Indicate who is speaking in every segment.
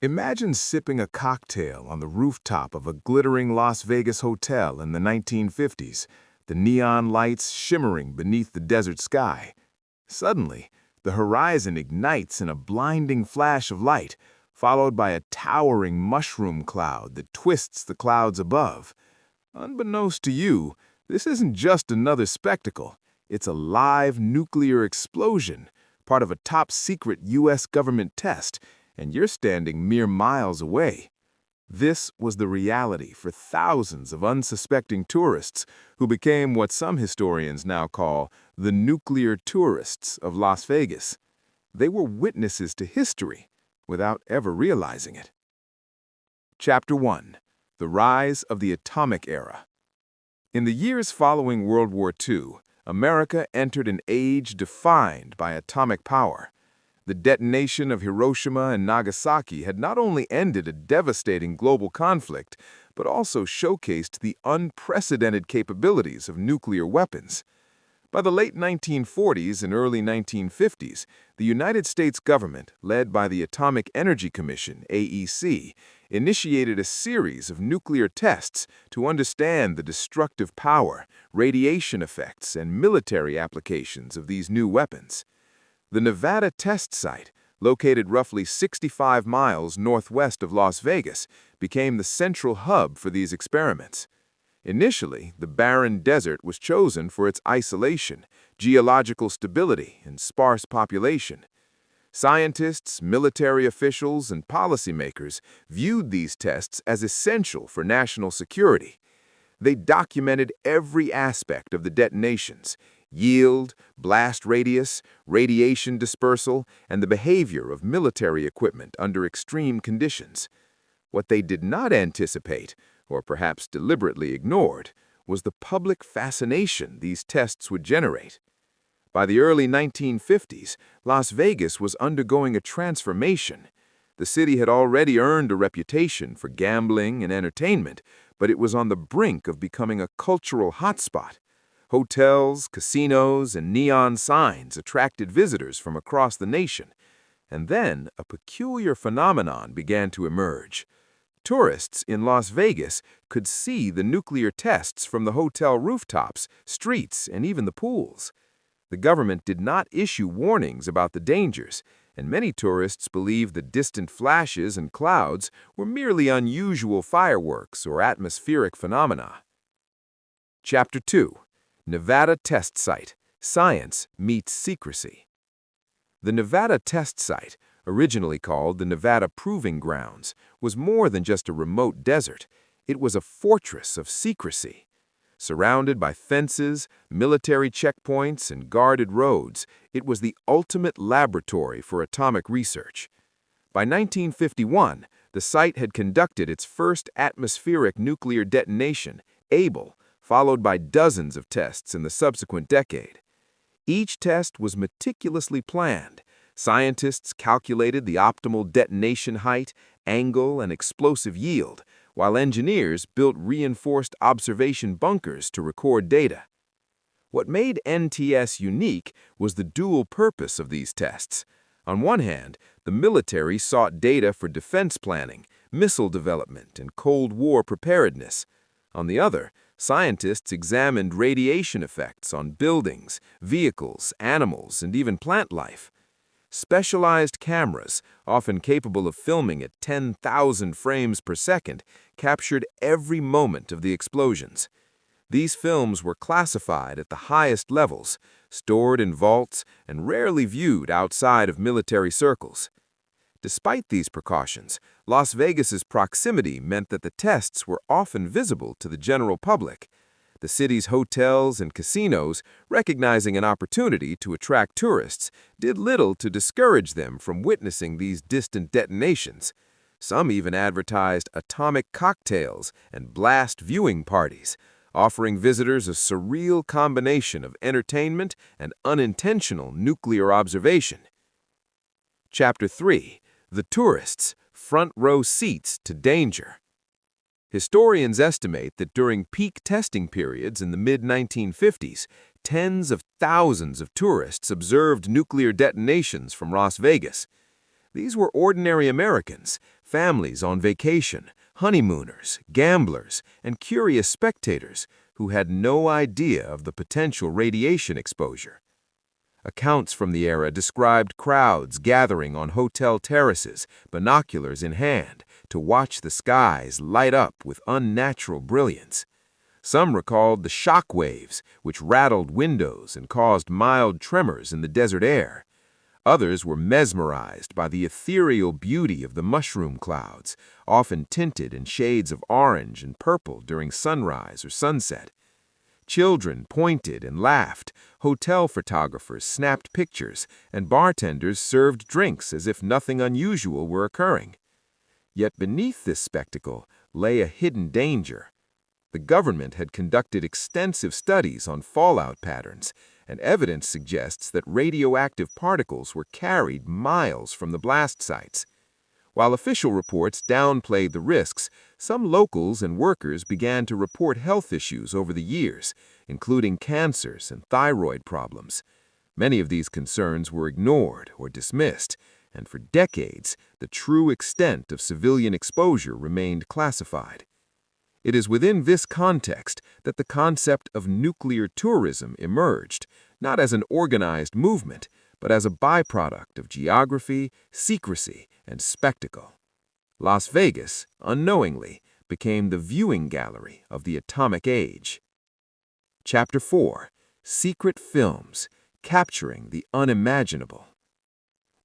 Speaker 1: Imagine sipping a cocktail on the rooftop of a glittering Las Vegas hotel in the 1950s, the neon lights shimmering beneath the desert sky. Suddenly, the horizon ignites in a blinding flash of light, followed by a towering mushroom cloud that twists the clouds above. Unbeknownst to you, this isn't just another spectacle. It's a live nuclear explosion, part of a top-secret U.S. government test, and you're standing mere miles away. This was the reality for thousands of unsuspecting tourists who became what some historians now call the nuclear tourists of Las Vegas. They were witnesses to history without ever realizing it. Chapter 1. The Rise of the Atomic Era. In the years following World War II, America entered an age defined by atomic power. The detonation of Hiroshima and Nagasaki had not only ended a devastating global conflict, but also showcased the unprecedented capabilities of nuclear weapons. By the late 1940s and early 1950s, the United States government, led by the Atomic Energy Commission, AEC, initiated a series of nuclear tests to understand the destructive power, radiation effects, and military applications of these new weapons. The Nevada test site, located roughly 65 miles northwest of Las Vegas, became the central hub for these experiments. Initially, the barren desert was chosen for its isolation, geological stability, and sparse population. Scientists, military officials, and policymakers viewed these tests as essential for national security. They documented every aspect of the detonations: yield, blast radius, radiation dispersal, and the behavior of military equipment under extreme conditions. What they did not anticipate, or perhaps deliberately ignored, was the public fascination these tests would generate. By the early 1950s, Las Vegas was undergoing a transformation. The city had already earned a reputation for gambling and entertainment, but it was on the brink of becoming a cultural hotspot. Hotels, casinos, and neon signs attracted visitors from across the nation. And then a peculiar phenomenon began to emerge. Tourists in Las Vegas could see the nuclear tests from the hotel rooftops, streets, and even the pools. The government did not issue warnings about the dangers, and many tourists believed the distant flashes and clouds were merely unusual fireworks or atmospheric phenomena. Chapter 2. Nevada Test Site. Science Meets Secrecy. The Nevada Test Site, originally called the Nevada Proving Grounds, was more than just a remote desert. It was a fortress of secrecy. Surrounded by fences, military checkpoints, and guarded roads, it was the ultimate laboratory for atomic research. By 1951, the site had conducted its first atmospheric nuclear detonation, Able, followed by dozens of tests in the subsequent decade. Each test was meticulously planned. Scientists calculated the optimal detonation height, angle, and explosive yield, while engineers built reinforced observation bunkers to record data. What made NTS unique was the dual purpose of these tests. On one hand, the military sought data for defense planning, missile development, and Cold War preparedness. On the other, scientists examined radiation effects on buildings, vehicles, animals, and even plant life. Specialized cameras, often capable of filming at 10,000 frames per second, captured every moment of the explosions. These films were classified at the highest levels, stored in vaults, and rarely viewed outside of military circles. Despite these precautions, Las Vegas's proximity meant that the tests were often visible to the general public. The city's hotels and casinos, recognizing an opportunity to attract tourists, did little to discourage them from witnessing these distant detonations. Some even advertised atomic cocktails and blast viewing parties, offering visitors a surreal combination of entertainment and unintentional nuclear observation. Chapter 3. The Tourists, Front Row Seats to Danger. Historians estimate that during peak testing periods in the mid-1950s, tens of thousands of tourists observed nuclear detonations from Las Vegas. These were ordinary Americans, families on vacation, honeymooners, gamblers, and curious spectators who had no idea of the potential radiation exposure. Accounts from the era described crowds gathering on hotel terraces, binoculars in hand, to watch the skies light up with unnatural brilliance. Some recalled the shock waves, which rattled windows and caused mild tremors in the desert air. Others were mesmerized by the ethereal beauty of the mushroom clouds, often tinted in shades of orange and purple during sunrise or sunset. Children pointed and laughed, hotel photographers snapped pictures, and bartenders served drinks as if nothing unusual were occurring. Yet beneath this spectacle lay a hidden danger. The government had conducted extensive studies on fallout patterns, and evidence suggests that radioactive particles were carried miles from the blast sites. While official reports downplayed the risks, some locals and workers began to report health issues over the years, including cancers and thyroid problems. Many of these concerns were ignored or dismissed, and for decades, the true extent of civilian exposure remained classified. It is within this context that the concept of nuclear tourism emerged, not as an organized movement, but as a byproduct of geography, secrecy, and spectacle. Las Vegas, unknowingly, became the viewing gallery of the atomic age. Chapter 4: Secret Films, Capturing the Unimaginable.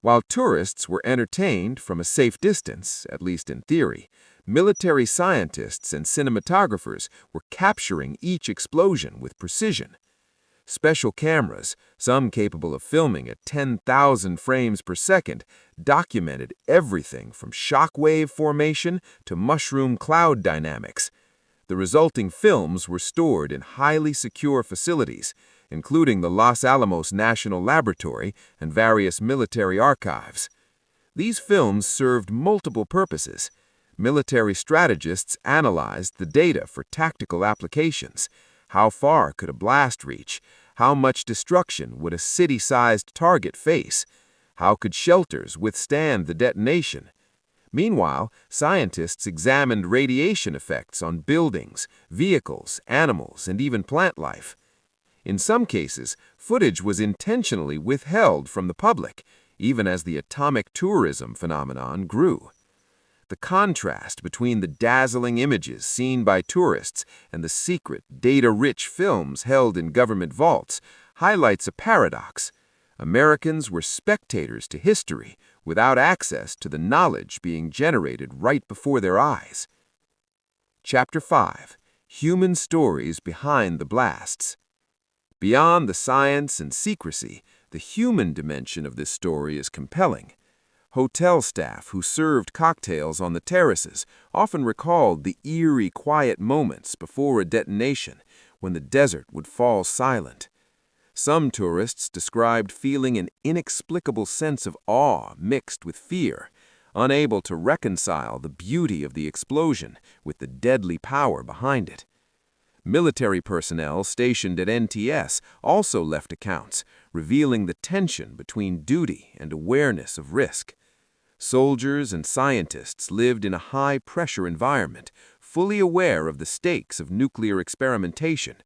Speaker 1: While tourists were entertained from a safe distance, at least in theory, military scientists and cinematographers were capturing each explosion with precision. Special cameras, some capable of filming at 10,000 frames per second, documented everything from shockwave formation to mushroom cloud dynamics. The resulting films were stored in highly secure facilities, including the Los Alamos National Laboratory and various military archives. These films served multiple purposes. Military strategists analyzed the data for tactical applications. How far could a blast reach? How much destruction would a city-sized target face? How could shelters withstand the detonation? Meanwhile, scientists examined radiation effects on buildings, vehicles, animals, and even plant life. In some cases, footage was intentionally withheld from the public, even as the atomic tourism phenomenon grew. The contrast between the dazzling images seen by tourists and the secret, data-rich films held in government vaults highlights a paradox. Americans were spectators to history without access to the knowledge being generated right before their eyes. Chapter 5: Human Stories Behind the Blasts. Beyond the science and secrecy, the human dimension of this story is compelling. Hotel staff who served cocktails on the terraces often recalled the eerie, quiet moments before a detonation when the desert would fall silent. Some tourists described feeling an inexplicable sense of awe mixed with fear, unable to reconcile the beauty of the explosion with the deadly power behind it. Military personnel stationed at NTS also left accounts, revealing the tension between duty and awareness of risk. Soldiers and scientists lived in a high-pressure environment, fully aware of the stakes of nuclear experimentation.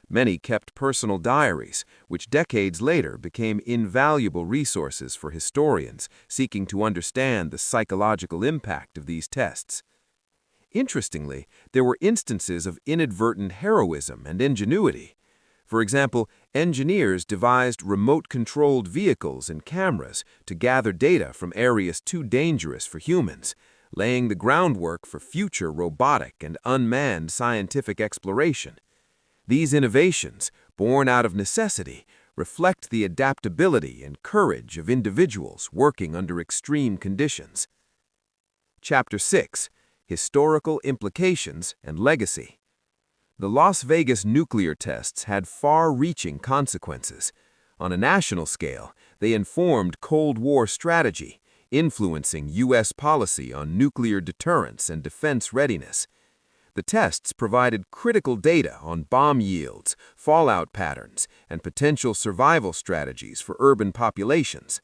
Speaker 1: Many kept personal diaries, which decades later became invaluable resources for historians seeking to understand the psychological impact of these tests. Interestingly, there were instances of inadvertent heroism and ingenuity. For example, engineers devised remote-controlled vehicles and cameras to gather data from areas too dangerous for humans, laying the groundwork for future robotic and unmanned scientific exploration. These innovations, born out of necessity, reflect the adaptability and courage of individuals working under extreme conditions. Chapter 6: Historical Implications and Legacy. The Las Vegas nuclear tests had far-reaching consequences. On a national scale, they informed Cold War strategy, influencing U.S. policy on nuclear deterrence and defense readiness. The tests provided critical data on bomb yields, fallout patterns, and potential survival strategies for urban populations.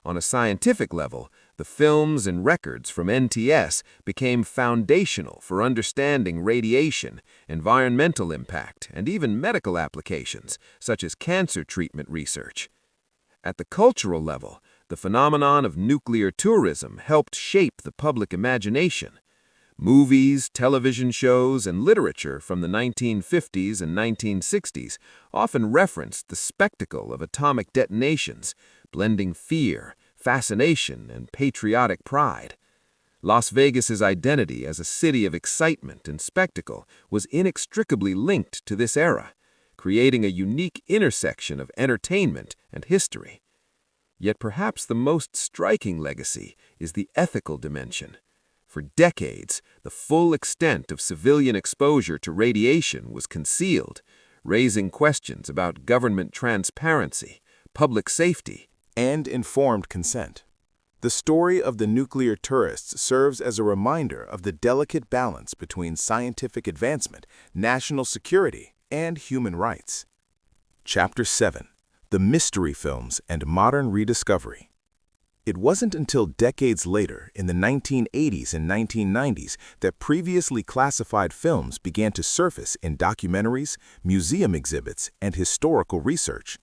Speaker 1: On a scientific level,
Speaker 2: The films and records from NTS became foundational for understanding radiation, environmental impact, and even medical applications, such as cancer treatment research. At the cultural level, the phenomenon of nuclear tourism helped shape the public imagination. Movies, television shows, and literature from the 1950s and 1960s often referenced the spectacle of atomic detonations, blending fear, fascination, and patriotic pride. Las Vegas's identity as a city of excitement and spectacle was inextricably linked to this era, creating a unique intersection of entertainment and history. Yet perhaps the most striking legacy is the ethical dimension. For decades, the full extent of civilian exposure to radiation was concealed, raising questions about government transparency, public safety,
Speaker 1: and informed consent. The story of the nuclear tourists serves as a reminder of the delicate balance between scientific advancement, national security, and human rights. Chapter 7. The Mystery Films and Modern Rediscovery. It wasn't until decades later, in the 1980s and 1990s, that previously classified films began to surface in documentaries, museum exhibits, and historical research.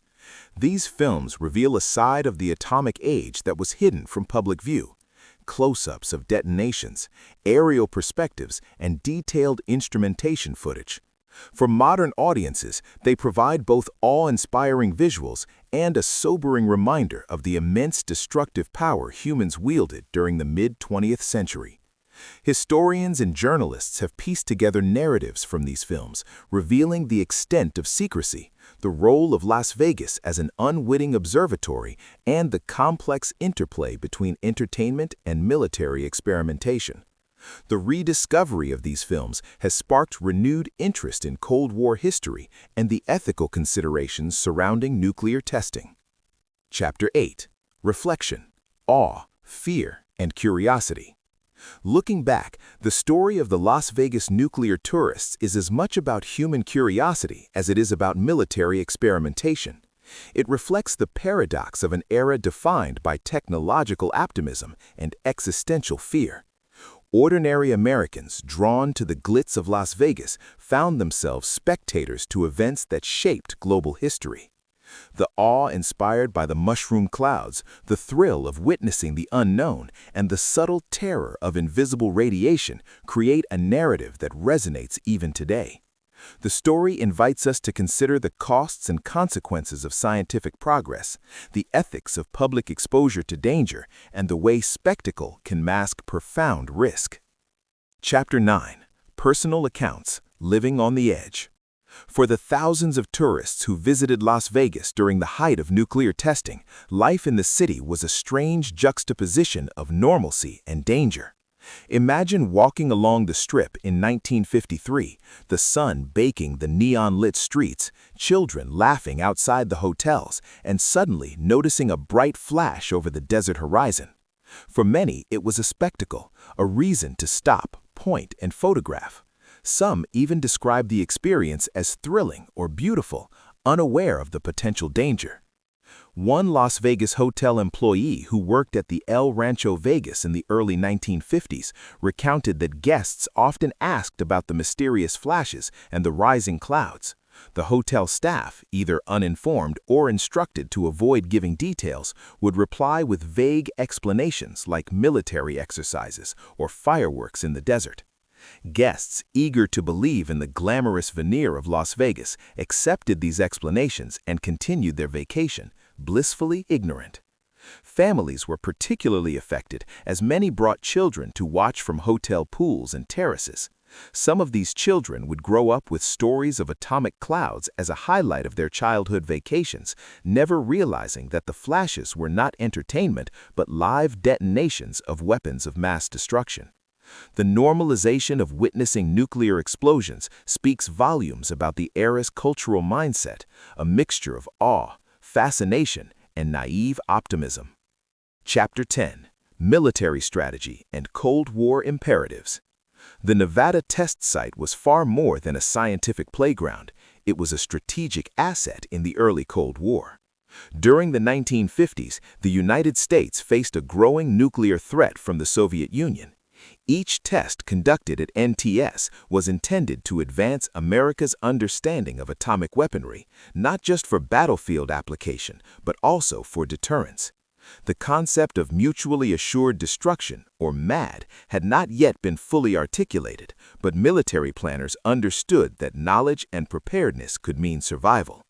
Speaker 1: These films reveal a side of the atomic age that was hidden from public view. Close-ups of detonations, aerial perspectives, and detailed instrumentation footage. For modern audiences, they provide both awe-inspiring visuals and a sobering reminder of the immense destructive power humans wielded during the mid-20th century. Historians and journalists have pieced together narratives from these films, revealing the extent of secrecy, the role of Las Vegas as an unwitting observatory, and the complex interplay between entertainment and military experimentation. The rediscovery of these films has sparked renewed interest in Cold War history and the ethical considerations surrounding nuclear testing. Chapter 8. Reflection, Awe, Fear, and Curiosity. Looking back, the story of the Las Vegas nuclear tourists is as much about human curiosity as it is about military experimentation. It reflects the paradox of an era defined by technological optimism and existential fear. Ordinary Americans, drawn to the glitz of Las Vegas, found themselves spectators to events that shaped global history. The awe inspired by the mushroom clouds, the thrill of witnessing the unknown, and the subtle terror of invisible radiation create a narrative that resonates even today. The story invites us to consider the costs and consequences of scientific progress, the ethics of public exposure to danger, and the way spectacle can mask profound risk. Chapter 9. Personal Accounts, Living on the Edge. For the thousands of tourists who visited Las Vegas during the height of nuclear testing, life in the city was a strange juxtaposition of normalcy and danger. Imagine walking along the Strip in 1953, the sun baking the neon-lit streets, children laughing outside the hotels, and suddenly noticing a bright flash over the desert horizon. For many, it was a spectacle, a reason to stop, point, and photograph. Some even describe the experience as thrilling or beautiful, unaware of the potential danger. One Las Vegas hotel employee who worked at the El Rancho Vegas in the early 1950s recounted that guests often asked about the mysterious flashes and the rising clouds. The hotel staff, either uninformed or instructed to avoid giving details, would reply with vague explanations like military exercises or fireworks in the desert. Guests, eager to believe in the glamorous veneer of Las Vegas, accepted these explanations and continued their vacation, blissfully ignorant. Families were particularly affected as many brought children to watch from hotel pools and terraces. Some of these children would grow up with stories of atomic clouds as a highlight of their childhood vacations, never realizing that the flashes were not entertainment but live detonations of weapons of mass destruction. The normalization of witnessing nuclear explosions speaks volumes about the era's cultural mindset, a mixture of awe, fascination, and naive optimism. Chapter 10. Military Strategy and Cold War Imperatives. The Nevada test site was far more than a scientific playground. It was a strategic asset in the early Cold War. During the 1950s, the United States faced a growing nuclear threat from the Soviet Union. Each test conducted at NTS was intended to advance America's understanding of atomic weaponry, not just for battlefield application, but also for deterrence. The concept of mutually assured destruction, or MAD, had not yet been fully articulated, but military planners understood that knowledge and preparedness could mean survival.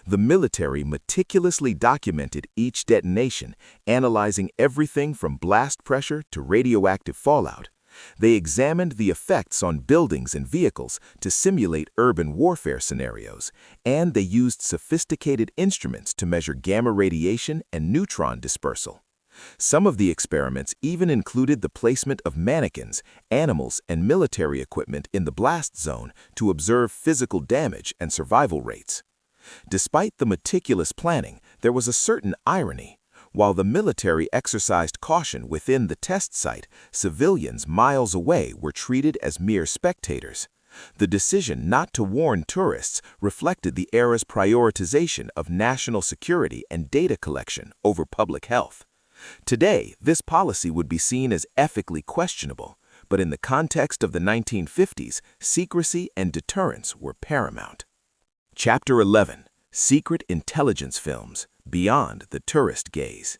Speaker 1: The military meticulously documented each detonation, analyzing everything from blast pressure to radioactive fallout. They examined the effects on buildings and vehicles to simulate urban warfare scenarios, and they used sophisticated instruments to measure gamma radiation and neutron dispersal. Some of the experiments even included the placement of mannequins, animals, and military equipment in the blast zone to observe physical damage and survival rates. Despite the meticulous planning, there was a certain irony. While the military exercised caution within the test site, civilians miles away were treated as mere spectators. The decision not to warn tourists reflected the era's prioritization of national security and data collection over public health. Today, this policy would be seen as ethically questionable, but in the context of the 1950s, secrecy and deterrence were paramount. Chapter 11. Secret Intelligence Films, Beyond the Tourist Gaze.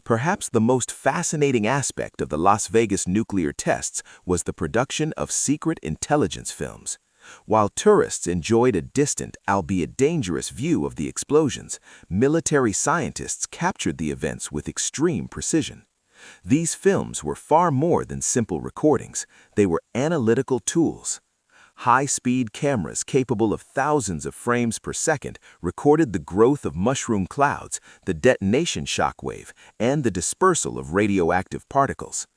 Speaker 1: Perhaps the most fascinating aspect of the Las Vegas nuclear tests was the production of secret intelligence films. While tourists enjoyed a distant, albeit dangerous view of the explosions, military scientists captured the events with extreme precision. These films were far more than simple recordings. They were analytical tools. High-speed cameras capable of thousands of frames per second recorded the growth of mushroom clouds, the detonation shockwave, and the dispersal of radioactive particles.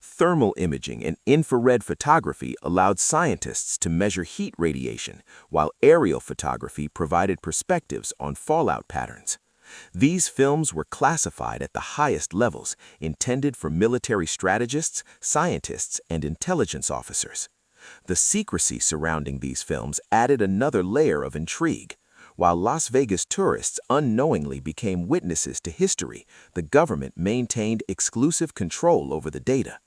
Speaker 1: Thermal imaging and infrared photography allowed scientists to measure heat radiation, while aerial photography provided perspectives on fallout patterns. These films were classified at the highest levels, intended for military strategists, scientists, and intelligence officers. The secrecy surrounding these films added another layer of intrigue. While Las Vegas tourists unknowingly became witnesses to history, the government maintained exclusive control over the data.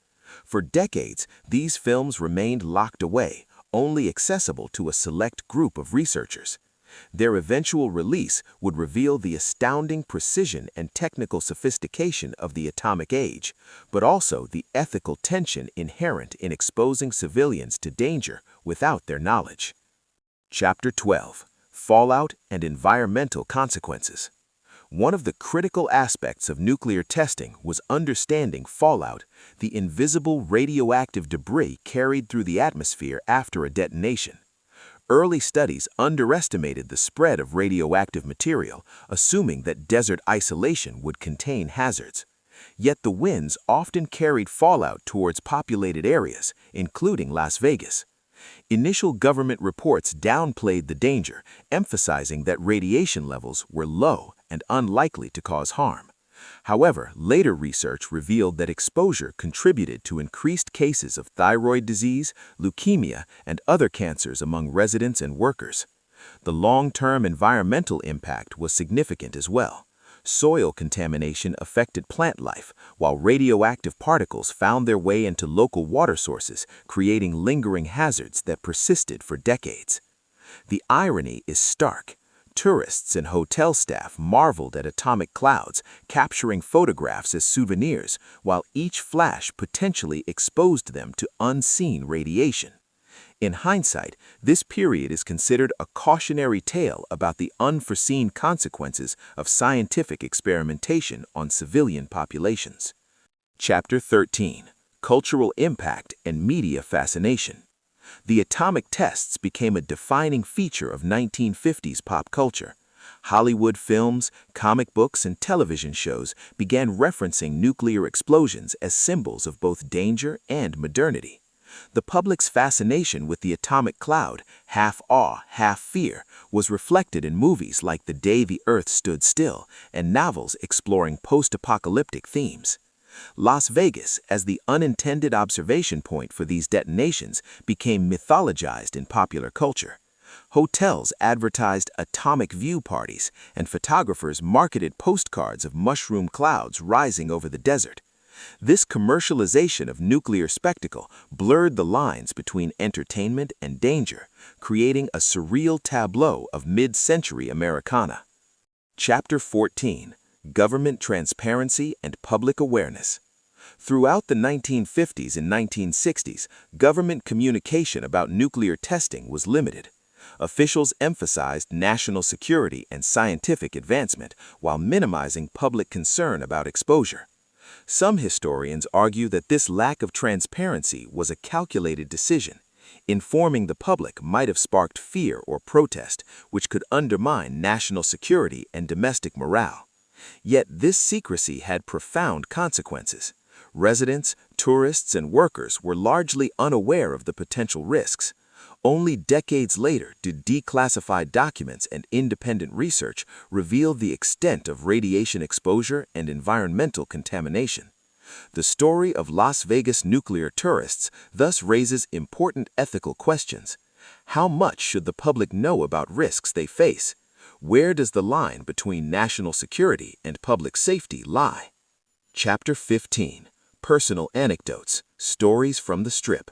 Speaker 1: For decades, these films remained locked away, only accessible to a select group of researchers. Their eventual release would reveal the astounding precision and technical sophistication of the atomic age, but also the ethical tension inherent in exposing civilians to danger without their knowledge. Chapter 12. Fallout and Environmental Consequences. One of the critical aspects of nuclear testing was understanding fallout, the invisible radioactive debris carried through the atmosphere after a detonation. Early studies underestimated the spread of radioactive material, assuming that desert isolation would contain hazards. Yet the winds often carried fallout towards populated areas, including Las Vegas. Initial government reports downplayed the danger, emphasizing that radiation levels were low and unlikely to cause harm. However, later research revealed that exposure contributed to increased cases of thyroid disease, leukemia, and other cancers among residents and workers. The long-term environmental impact was significant as well. Soil contamination affected plant life, while radioactive particles found their way into local water sources, creating lingering hazards that persisted for decades. The irony is stark. Tourists and hotel staff marveled at atomic clouds, capturing photographs as souvenirs, while each flash potentially exposed them to unseen radiation. In hindsight, this period is considered a cautionary tale about the unforeseen consequences of scientific experimentation on civilian populations. Chapter 13. Cultural Impact and Media Fascination. The atomic tests became a defining feature of 1950s pop culture. Hollywood films, comic books, and television shows began referencing nuclear explosions as symbols of both danger and modernity. The public's fascination with the atomic cloud, half awe, half fear, was reflected in movies like The Day the Earth Stood Still and novels exploring post-apocalyptic themes. Las Vegas, as the unintended observation point for these detonations, became mythologized in popular culture.
Speaker 2: Hotels advertised atomic view parties, and photographers marketed postcards of mushroom clouds rising over the desert. This commercialization of nuclear spectacle blurred the lines between entertainment and danger, creating a surreal tableau of mid-century Americana. Chapter 14: Government Transparency and Public Awareness. Throughout the 1950s and 1960s, government communication about nuclear testing was limited. Officials emphasized national security and scientific advancement while minimizing public concern about exposure. Some historians argue that this lack of transparency was a calculated decision. Informing the public might have sparked fear or protest, which could undermine national security and domestic morale. Yet this secrecy had profound consequences. Residents, tourists, and workers were largely unaware of the potential risks. Only decades later did declassified documents and independent research reveal the extent of radiation exposure and environmental contamination. The story of Las Vegas nuclear tourists thus raises important ethical questions. How much should the public know about risks they face? Where does the line between national security and public safety lie? Chapter 15: Personal Anecdotes, Stories from the Strip.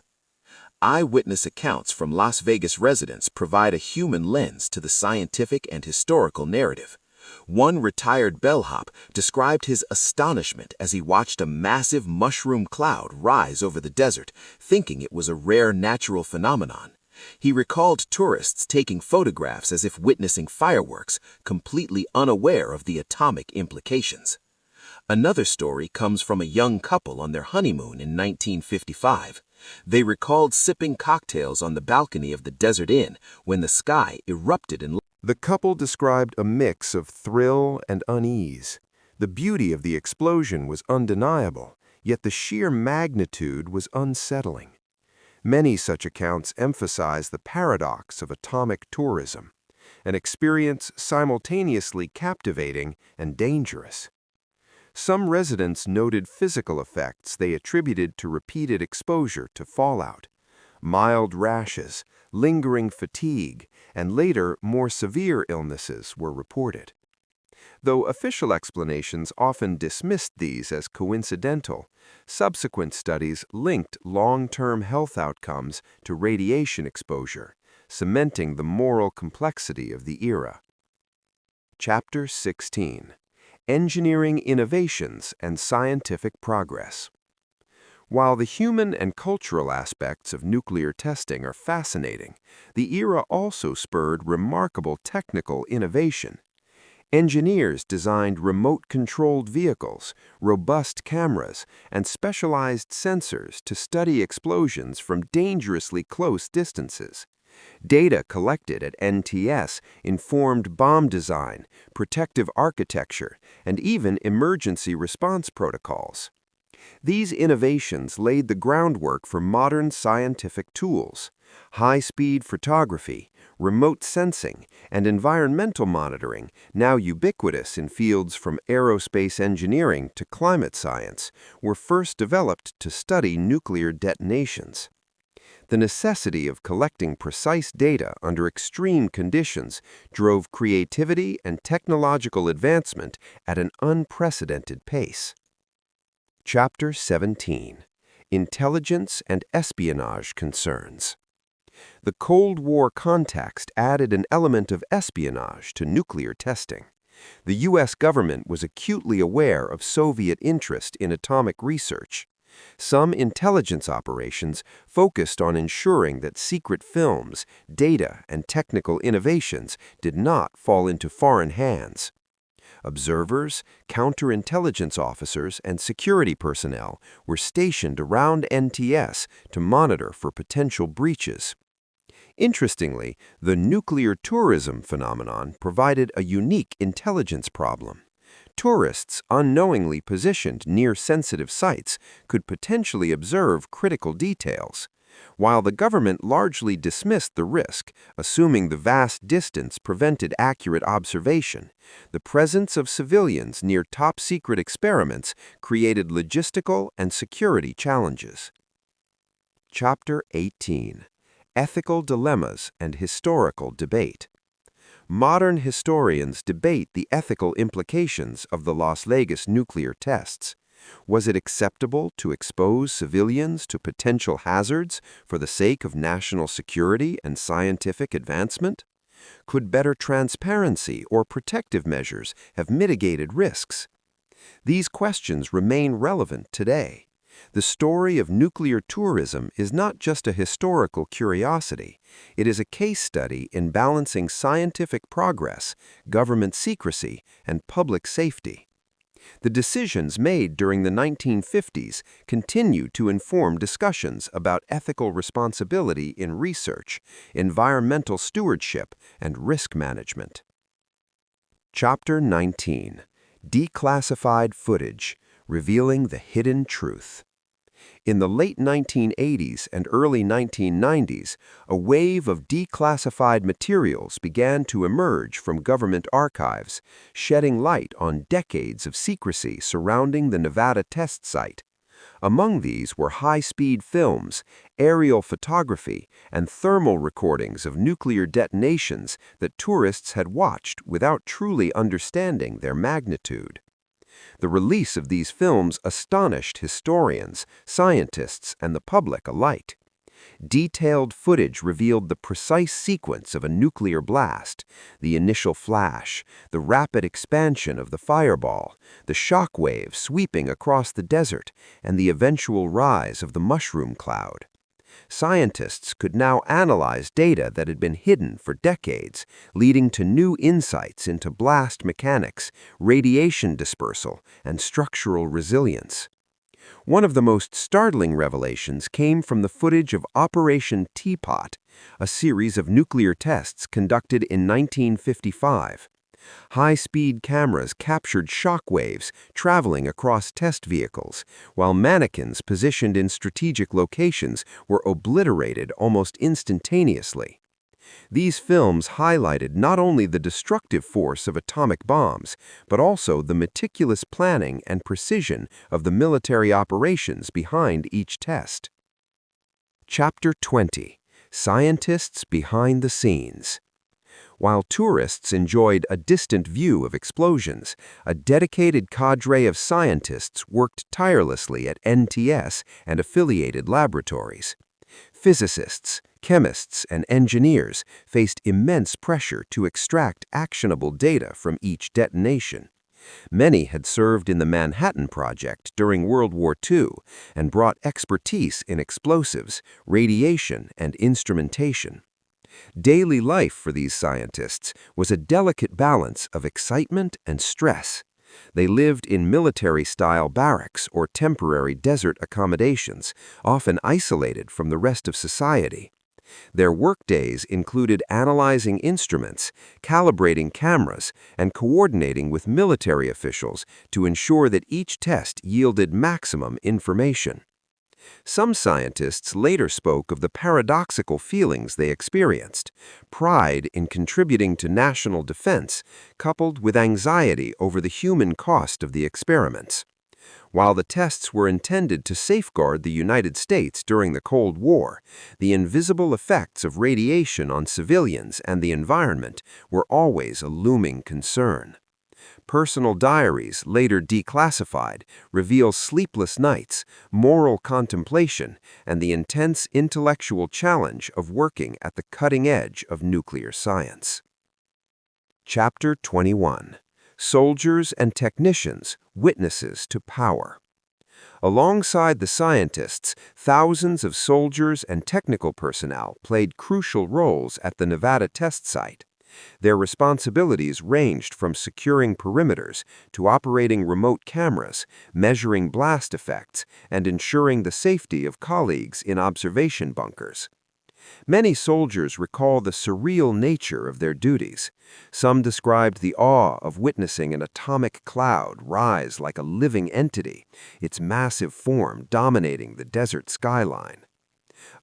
Speaker 2: Eyewitness accounts from Las Vegas residents provide a human lens to the scientific and historical narrative. One retired bellhop described his astonishment as he watched a massive mushroom cloud rise over the desert, thinking it was a rare natural phenomenon. He recalled tourists taking photographs as if witnessing fireworks, completely unaware of the atomic implications. Another story comes from a young couple on their honeymoon in 1955. They recalled sipping cocktails on the balcony of the Desert Inn when the sky erupted in.
Speaker 1: The couple described a mix of thrill and unease. The beauty of the explosion was undeniable, yet the sheer magnitude was unsettling. Many such accounts emphasize the paradox of atomic tourism, an experience simultaneously captivating and dangerous. Some residents noted physical effects they attributed to repeated exposure to fallout. Mild rashes, lingering fatigue, and later more severe illnesses were reported. Though official explanations often dismissed these as coincidental, subsequent studies linked long-term health outcomes to radiation exposure, cementing the moral complexity of the era. Chapter 16: Engineering Innovations and Scientific Progress. While the human and cultural aspects of nuclear testing are fascinating, the era also spurred remarkable technical innovation. Engineers designed remote-controlled vehicles, robust cameras, and specialized sensors to study explosions from dangerously close distances. Data collected at NTS informed bomb design, protective architecture, and even emergency response protocols. These innovations laid the groundwork for modern scientific tools. High-speed photography, remote sensing, and environmental monitoring, now ubiquitous in fields from aerospace engineering to climate science, were first developed to study nuclear detonations. The necessity of collecting precise data under extreme conditions drove creativity and technological advancement at an unprecedented pace. Chapter 17: Intelligence and Espionage Concerns. The Cold War context added an element of espionage to nuclear testing. The U.S. government was acutely aware of Soviet interest in atomic research. Some intelligence operations focused on ensuring that secret films, data, and technical innovations did not fall into foreign hands. Observers, counterintelligence officers, and security personnel were stationed around NTS to monitor for potential breaches. Interestingly, the nuclear tourism phenomenon provided a unique intelligence problem. Tourists unknowingly positioned near sensitive sites could potentially observe critical details. While the government largely dismissed the risk, assuming the vast distance prevented accurate observation, the presence of civilians near top-secret experiments created logistical and security challenges. Chapter 18:
Speaker 2: ethical dilemmas and historical debate. Modern historians debate the ethical implications of the Las Vegas nuclear tests. Was it acceptable to expose civilians to potential hazards for the sake of national security and scientific advancement? Could better transparency or protective measures have mitigated risks? These questions remain relevant today. The story of nuclear tourism is not just a historical curiosity. It is a case study in balancing scientific progress, government secrecy, and public safety. The decisions made during the 1950s continue to inform discussions about ethical responsibility in research, environmental stewardship, and risk management. Chapter 19: Declassified Footage, Revealing the Hidden Truth. In the late 1980s and early 1990s, a wave of declassified materials began to emerge from government archives, shedding light on decades of secrecy surrounding the Nevada test site. Among these were high-speed films, aerial photography, and thermal recordings of nuclear detonations that tourists had watched without truly understanding their magnitude. The release of these films astonished historians, scientists, and the public alike. Detailed footage revealed the precise sequence of a nuclear blast, the initial flash, the rapid expansion of the fireball, the shock wave sweeping across the desert, and the eventual rise of the mushroom cloud. Scientists could now analyze data that had been hidden for decades, leading to new insights into blast mechanics, radiation dispersal, and structural resilience. One of the most startling revelations came from the footage of Operation Teapot, a series of nuclear tests conducted in 1955. High-speed cameras captured shock waves traveling across test vehicles, while mannequins positioned in strategic locations were obliterated almost instantaneously. These films highlighted not only the destructive force of atomic bombs, but also the meticulous planning and precision of the military operations behind each test. Chapter 20: Scientists Behind the Scenes. While tourists enjoyed a distant view of explosions, a dedicated cadre of scientists worked tirelessly at NTS and affiliated laboratories. Physicists, chemists, and engineers faced immense pressure to extract actionable data from each detonation. Many had served in the Manhattan Project during World War II and brought expertise in explosives, radiation, and instrumentation. Daily life for these scientists was a delicate balance of excitement and stress. They lived in military-style barracks or temporary desert accommodations, often isolated from the rest of society. Their workdays included analyzing instruments, calibrating cameras, and coordinating with military officials to ensure that each test yielded maximum information. Some scientists later spoke of the paradoxical feelings they experienced: pride in contributing to national defense, coupled with anxiety over the human cost of the experiments. While the tests were intended to safeguard the United States during the Cold War, the invisible effects of radiation on civilians and the environment were always a looming concern. Personal diaries, later declassified, reveal sleepless nights, moral contemplation, and the intense intellectual challenge of working at the cutting edge of nuclear science. Chapter 21: Soldiers and Technicians, Witnesses to Power. Alongside the scientists, thousands of soldiers and technical personnel played crucial roles at the Nevada test site. Their responsibilities ranged from securing perimeters to operating remote cameras, measuring blast effects, and ensuring the safety of colleagues in observation bunkers. Many soldiers recall the surreal nature of their duties. Some described the awe of witnessing an atomic cloud rise like a living entity, its massive form dominating the desert skyline.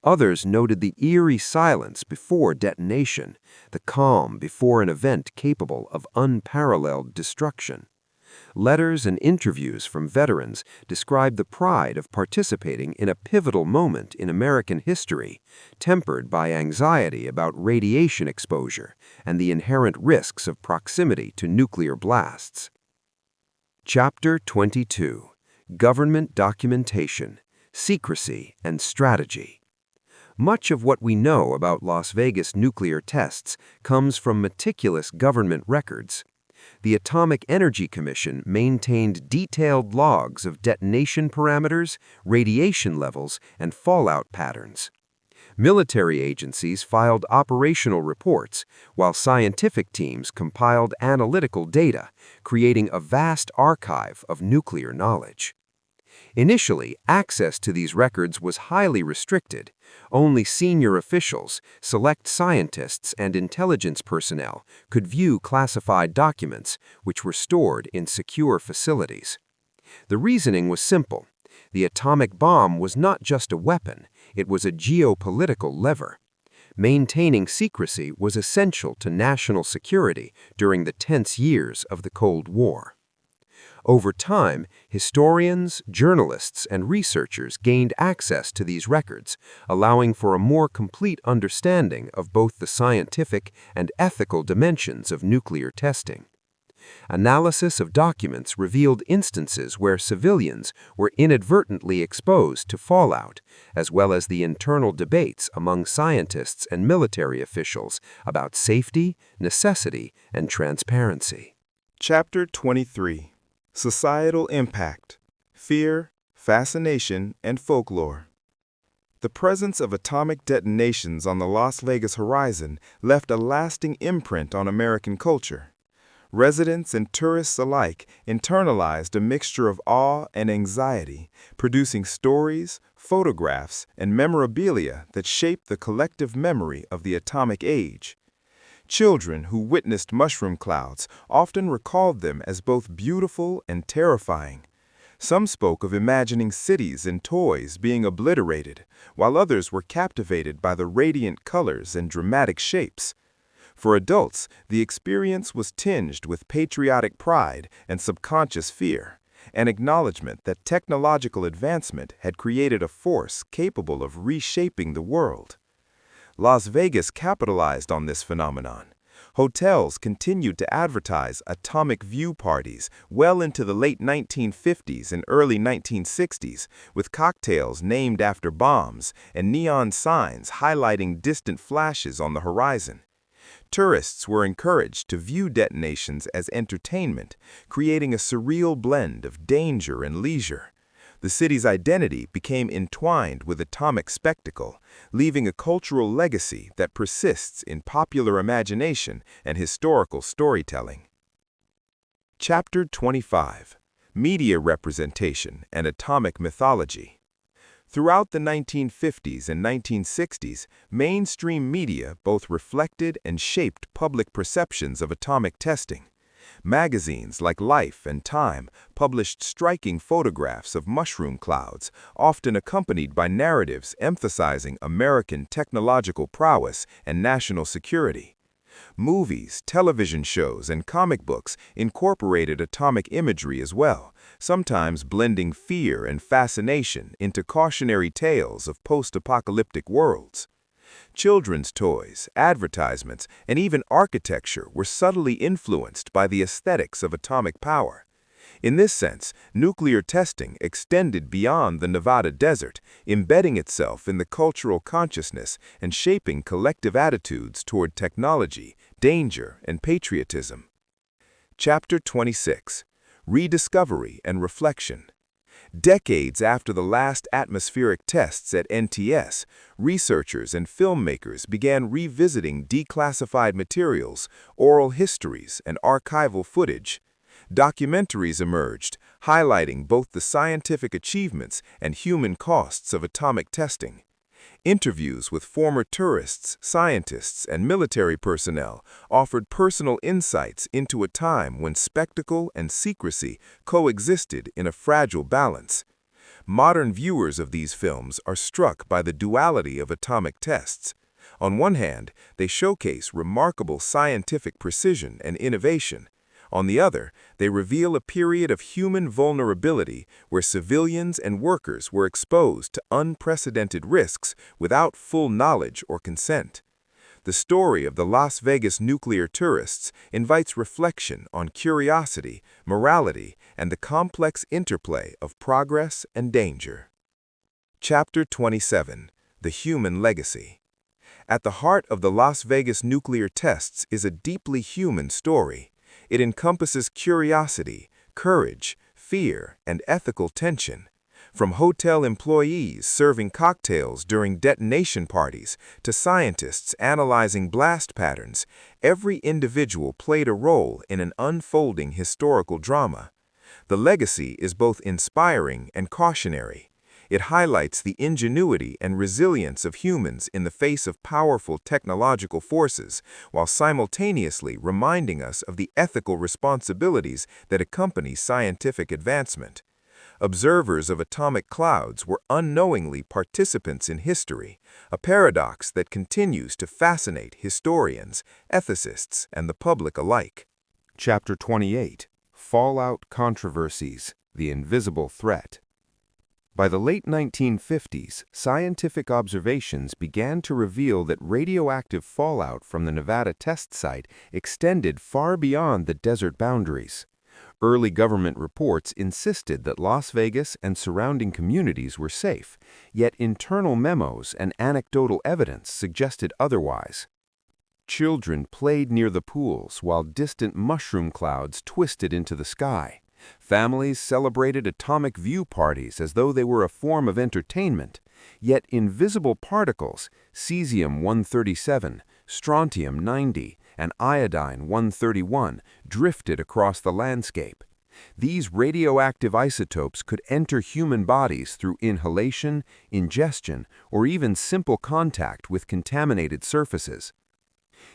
Speaker 2: Others noted the eerie silence before detonation, the calm before an event capable of unparalleled destruction. Letters and interviews from veterans describe the pride of participating in a pivotal moment in American history, tempered by anxiety about radiation exposure and the inherent risks of proximity to nuclear blasts. Chapter 22: Government Documentation, Secrecy, and Strategy. Much of what we know about Las Vegas nuclear tests comes from meticulous government records. The Atomic Energy Commission maintained detailed logs of detonation parameters, radiation levels, and fallout patterns. Military agencies filed operational reports, while scientific teams compiled analytical data, creating a vast archive of nuclear knowledge. Initially, access to these records was highly restricted. Only senior officials, select scientists, and intelligence personnel could view classified documents, which were stored in secure facilities. The reasoning was simple. The atomic bomb was not just a weapon, it was a geopolitical lever. Maintaining secrecy was essential to national security during the tense years of the Cold War. Over time, historians, journalists, and researchers gained access to these records, allowing for a more complete understanding of both the scientific and ethical dimensions of nuclear testing. Analysis of documents revealed instances where civilians were inadvertently exposed to fallout, as well as the internal debates among scientists and military officials about safety, necessity, and transparency.
Speaker 1: Chapter 23: Societal Impact, Fear, Fascination, and Folklore. The presence of atomic detonations on the Las Vegas horizon left a lasting imprint on American culture. Residents and tourists alike internalized a mixture of awe and anxiety, producing stories, photographs, and memorabilia that shaped the collective memory of the atomic age. Children who witnessed mushroom clouds often recalled them as both beautiful and terrifying. Some spoke of imagining cities and toys being obliterated, while others were captivated by the radiant colors and dramatic shapes. For adults, the experience was tinged with patriotic pride and subconscious fear, an acknowledgement that technological advancement had created a force capable of reshaping the world. Las Vegas capitalized on this phenomenon. Hotels continued to advertise atomic view parties well into the late 1950s and early 1960s, with cocktails named after bombs and neon signs highlighting distant flashes on the horizon. Tourists were encouraged to view detonations as entertainment, creating a surreal blend of danger and leisure. The city's identity became entwined with atomic spectacle, leaving a cultural legacy that persists in popular imagination and historical storytelling. Chapter 25: Media Representation and Atomic Mythology. Throughout the 1950s and 1960s, mainstream media both reflected and shaped public perceptions of atomic testing. Magazines like Life and Time published striking photographs of mushroom clouds, often accompanied by narratives emphasizing American technological prowess and national security. Movies, television shows, and comic books incorporated atomic imagery as well, sometimes blending fear and fascination into cautionary tales of post-apocalyptic worlds. Children's toys, advertisements, and even architecture were subtly influenced by the aesthetics of atomic power. In this sense, nuclear testing extended beyond the Nevada desert, embedding itself in the cultural consciousness and shaping collective attitudes toward technology, danger, and patriotism. Chapter 26: Rediscovery and Reflection. Decades after the last atmospheric tests at NTS, researchers and filmmakers began revisiting declassified materials, oral histories, and archival footage. Documentaries emerged, highlighting both the scientific achievements and human costs of atomic testing. Interviews with former tourists, scientists, and military personnel offered personal insights into a time when spectacle and secrecy coexisted in a fragile balance. Modern viewers of these films are struck by the duality of atomic tests. On one hand, they showcase remarkable scientific precision and innovation. On the other, they reveal a period of human vulnerability where civilians and workers were exposed to unprecedented risks without full knowledge or consent. The story of the Las Vegas nuclear tourists invites reflection on curiosity, morality, and the complex interplay of progress and danger. Chapter 27: The Human Legacy. At the heart of the Las Vegas nuclear tests is a deeply human story. It encompasses curiosity, courage, fear, and ethical tension. From hotel employees serving cocktails during detonation parties to scientists analyzing blast patterns, every individual played a role in an unfolding historical drama. The legacy is both inspiring and cautionary. It highlights the ingenuity and resilience of humans in the face of powerful technological forces, while simultaneously reminding us of the ethical responsibilities that accompany scientific advancement. Observers of atomic clouds were unknowingly participants in history, a paradox that continues to fascinate historians, ethicists, and the public alike.
Speaker 3: Chapter 28: Fallout Controversies, the Invisible Threat. By the late 1950s, scientific observations began to reveal that radioactive fallout from the Nevada test site extended far beyond the desert boundaries. Early government reports insisted that Las Vegas and surrounding communities were safe, yet internal memos and anecdotal evidence suggested otherwise. Children played near the pools while distant mushroom clouds twisted into the sky. Families celebrated atomic view parties as though they were a form of entertainment, yet invisible particles, cesium-137, strontium-90, and iodine-131, drifted across the landscape. These radioactive isotopes could enter human bodies through inhalation, ingestion, or even simple contact with contaminated surfaces.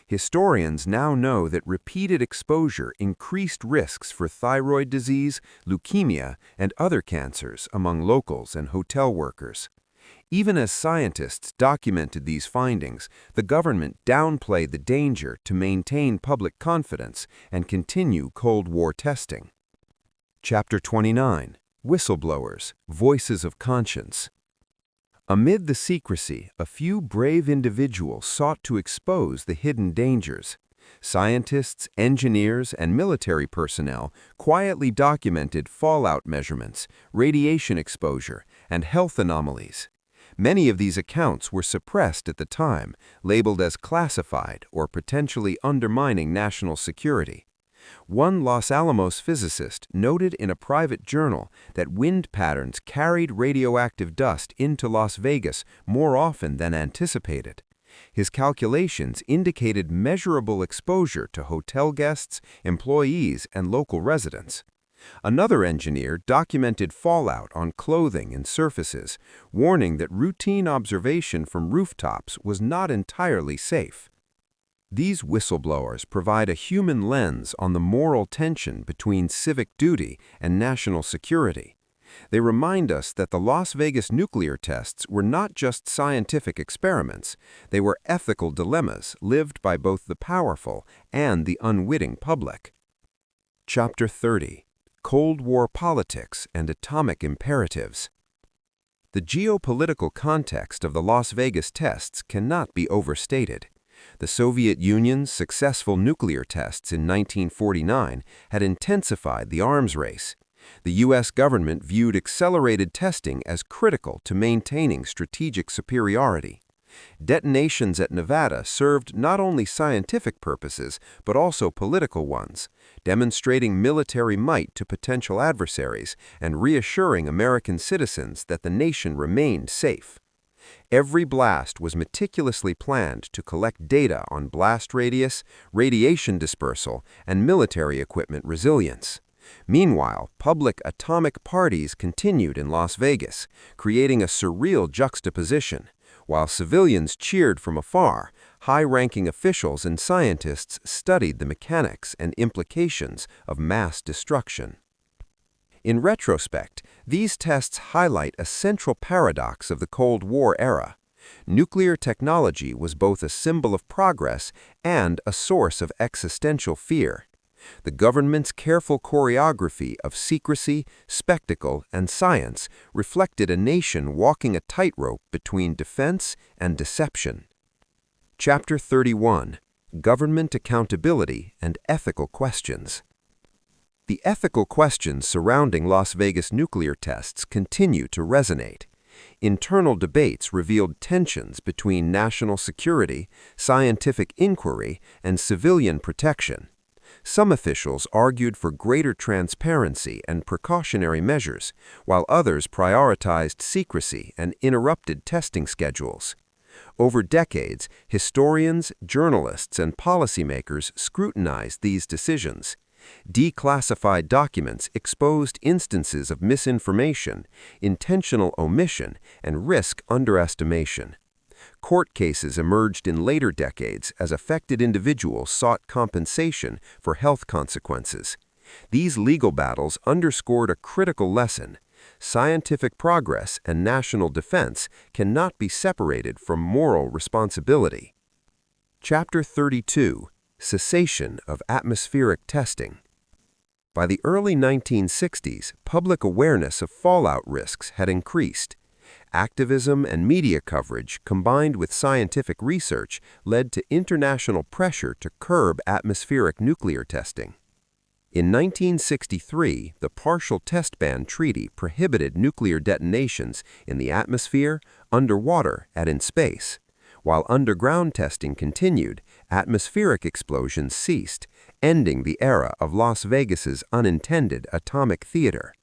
Speaker 3: Historians now know that repeated exposure increased risks for thyroid disease, leukemia, and other cancers among locals and hotel workers. Even as scientists documented these findings, the government downplayed the danger to maintain public confidence and continue Cold War testing. Chapter 29: Whistleblowers, Voices of Conscience. Amid the secrecy, a few brave individuals sought to expose the hidden dangers. Scientists, engineers, and military personnel quietly documented fallout measurements, radiation exposure, and health anomalies. Many of these accounts were suppressed at the time, labeled as classified or potentially undermining national security. One Los Alamos physicist noted in a private journal that wind patterns carried radioactive dust into Las Vegas more often than anticipated. His calculations indicated measurable exposure to hotel guests, employees, and local residents. Another engineer documented fallout on clothing and surfaces, warning that routine observation from rooftops was not entirely safe. These whistleblowers provide a human lens on the moral tension between civic duty and national security. They remind us that the Las Vegas nuclear tests were not just scientific experiments, they were ethical dilemmas lived by both the powerful and the unwitting public. Chapter 30: Cold War Politics and Atomic Imperatives. The geopolitical context of the Las Vegas tests cannot be overstated. The Soviet Union's successful nuclear tests in 1949 had intensified the arms race. The U.S. government viewed accelerated testing as critical to maintaining strategic superiority. Detonations at Nevada served not only scientific purposes but also political ones, demonstrating military might to potential adversaries and reassuring American citizens that the nation remained safe. Every blast was meticulously planned to collect data on blast radius, radiation dispersal, and military equipment resilience. Meanwhile, public atomic parties continued in Las Vegas, creating a surreal juxtaposition. While civilians cheered from afar, high-ranking officials and scientists studied the mechanics and implications of mass destruction. In retrospect, these tests highlight a central paradox of the Cold War era. Nuclear technology was both a symbol of progress and a source of existential fear. The government's careful choreography of secrecy, spectacle, and science reflected a nation walking a tightrope between defense and deception. Chapter 31: Government Accountability and Ethical Questions. The ethical questions surrounding Las Vegas nuclear tests continue to resonate. Internal debates revealed tensions between national security, scientific inquiry, and civilian protection. Some officials argued for greater transparency and precautionary measures, while others prioritized secrecy and interrupted testing schedules. Over decades, historians, journalists, and policymakers scrutinized these decisions. Declassified documents exposed instances of misinformation, intentional omission, and risk underestimation. Court cases emerged in later decades as affected individuals sought compensation for health consequences. These legal battles underscored a critical lesson: scientific progress and national defense cannot be separated from moral responsibility. Chapter 32: Cessation of Atmospheric Testing. By the early 1960s, public awareness of fallout risks had increased. Activism and media coverage, combined with scientific research, led to international pressure to curb atmospheric nuclear testing. In 1963, the Partial Test Ban Treaty prohibited nuclear detonations in the atmosphere, underwater, and in space. While underground testing continued, atmospheric explosions ceased, ending the era of Las Vegas's unintended atomic theater.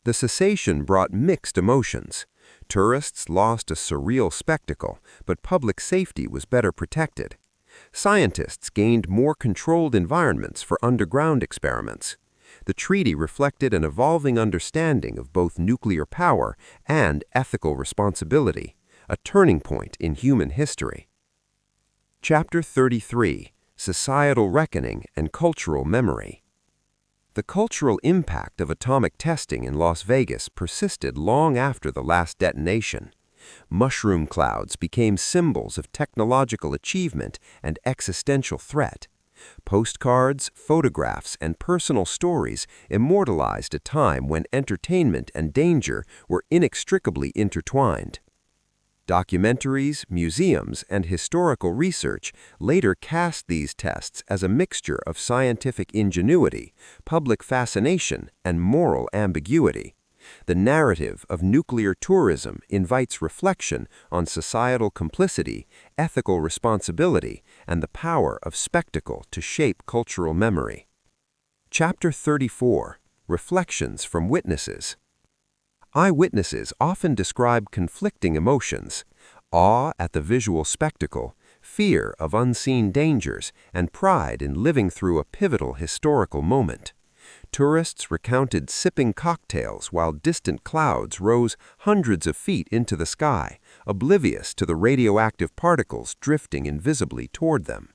Speaker 3: The cessation brought mixed emotions. Tourists lost a surreal spectacle, but public safety was better protected. Scientists gained more controlled environments for underground experiments. The treaty reflected an evolving understanding of both nuclear power and ethical responsibility, a turning point in human history. Chapter 33: Societal Reckoning and Cultural Memory. The cultural impact of atomic testing in Las Vegas persisted long after the last detonation. Mushroom clouds became symbols of technological achievement and existential threat. Postcards, photographs, and personal stories immortalized a time when entertainment and danger were inextricably intertwined. Documentaries, museums, and historical research later cast these tests as a mixture of scientific ingenuity, public fascination, and moral ambiguity. The narrative of nuclear tourism invites reflection on societal complicity, ethical responsibility, and the power of spectacle to shape cultural memory. Chapter 34: Reflections from Witnesses. Eyewitnesses often describe conflicting emotions: awe at the visual spectacle, fear of unseen dangers, and pride in living through a pivotal historical moment. Tourists recounted sipping cocktails while distant clouds rose hundreds of feet into the sky, oblivious to the radioactive particles drifting invisibly toward them.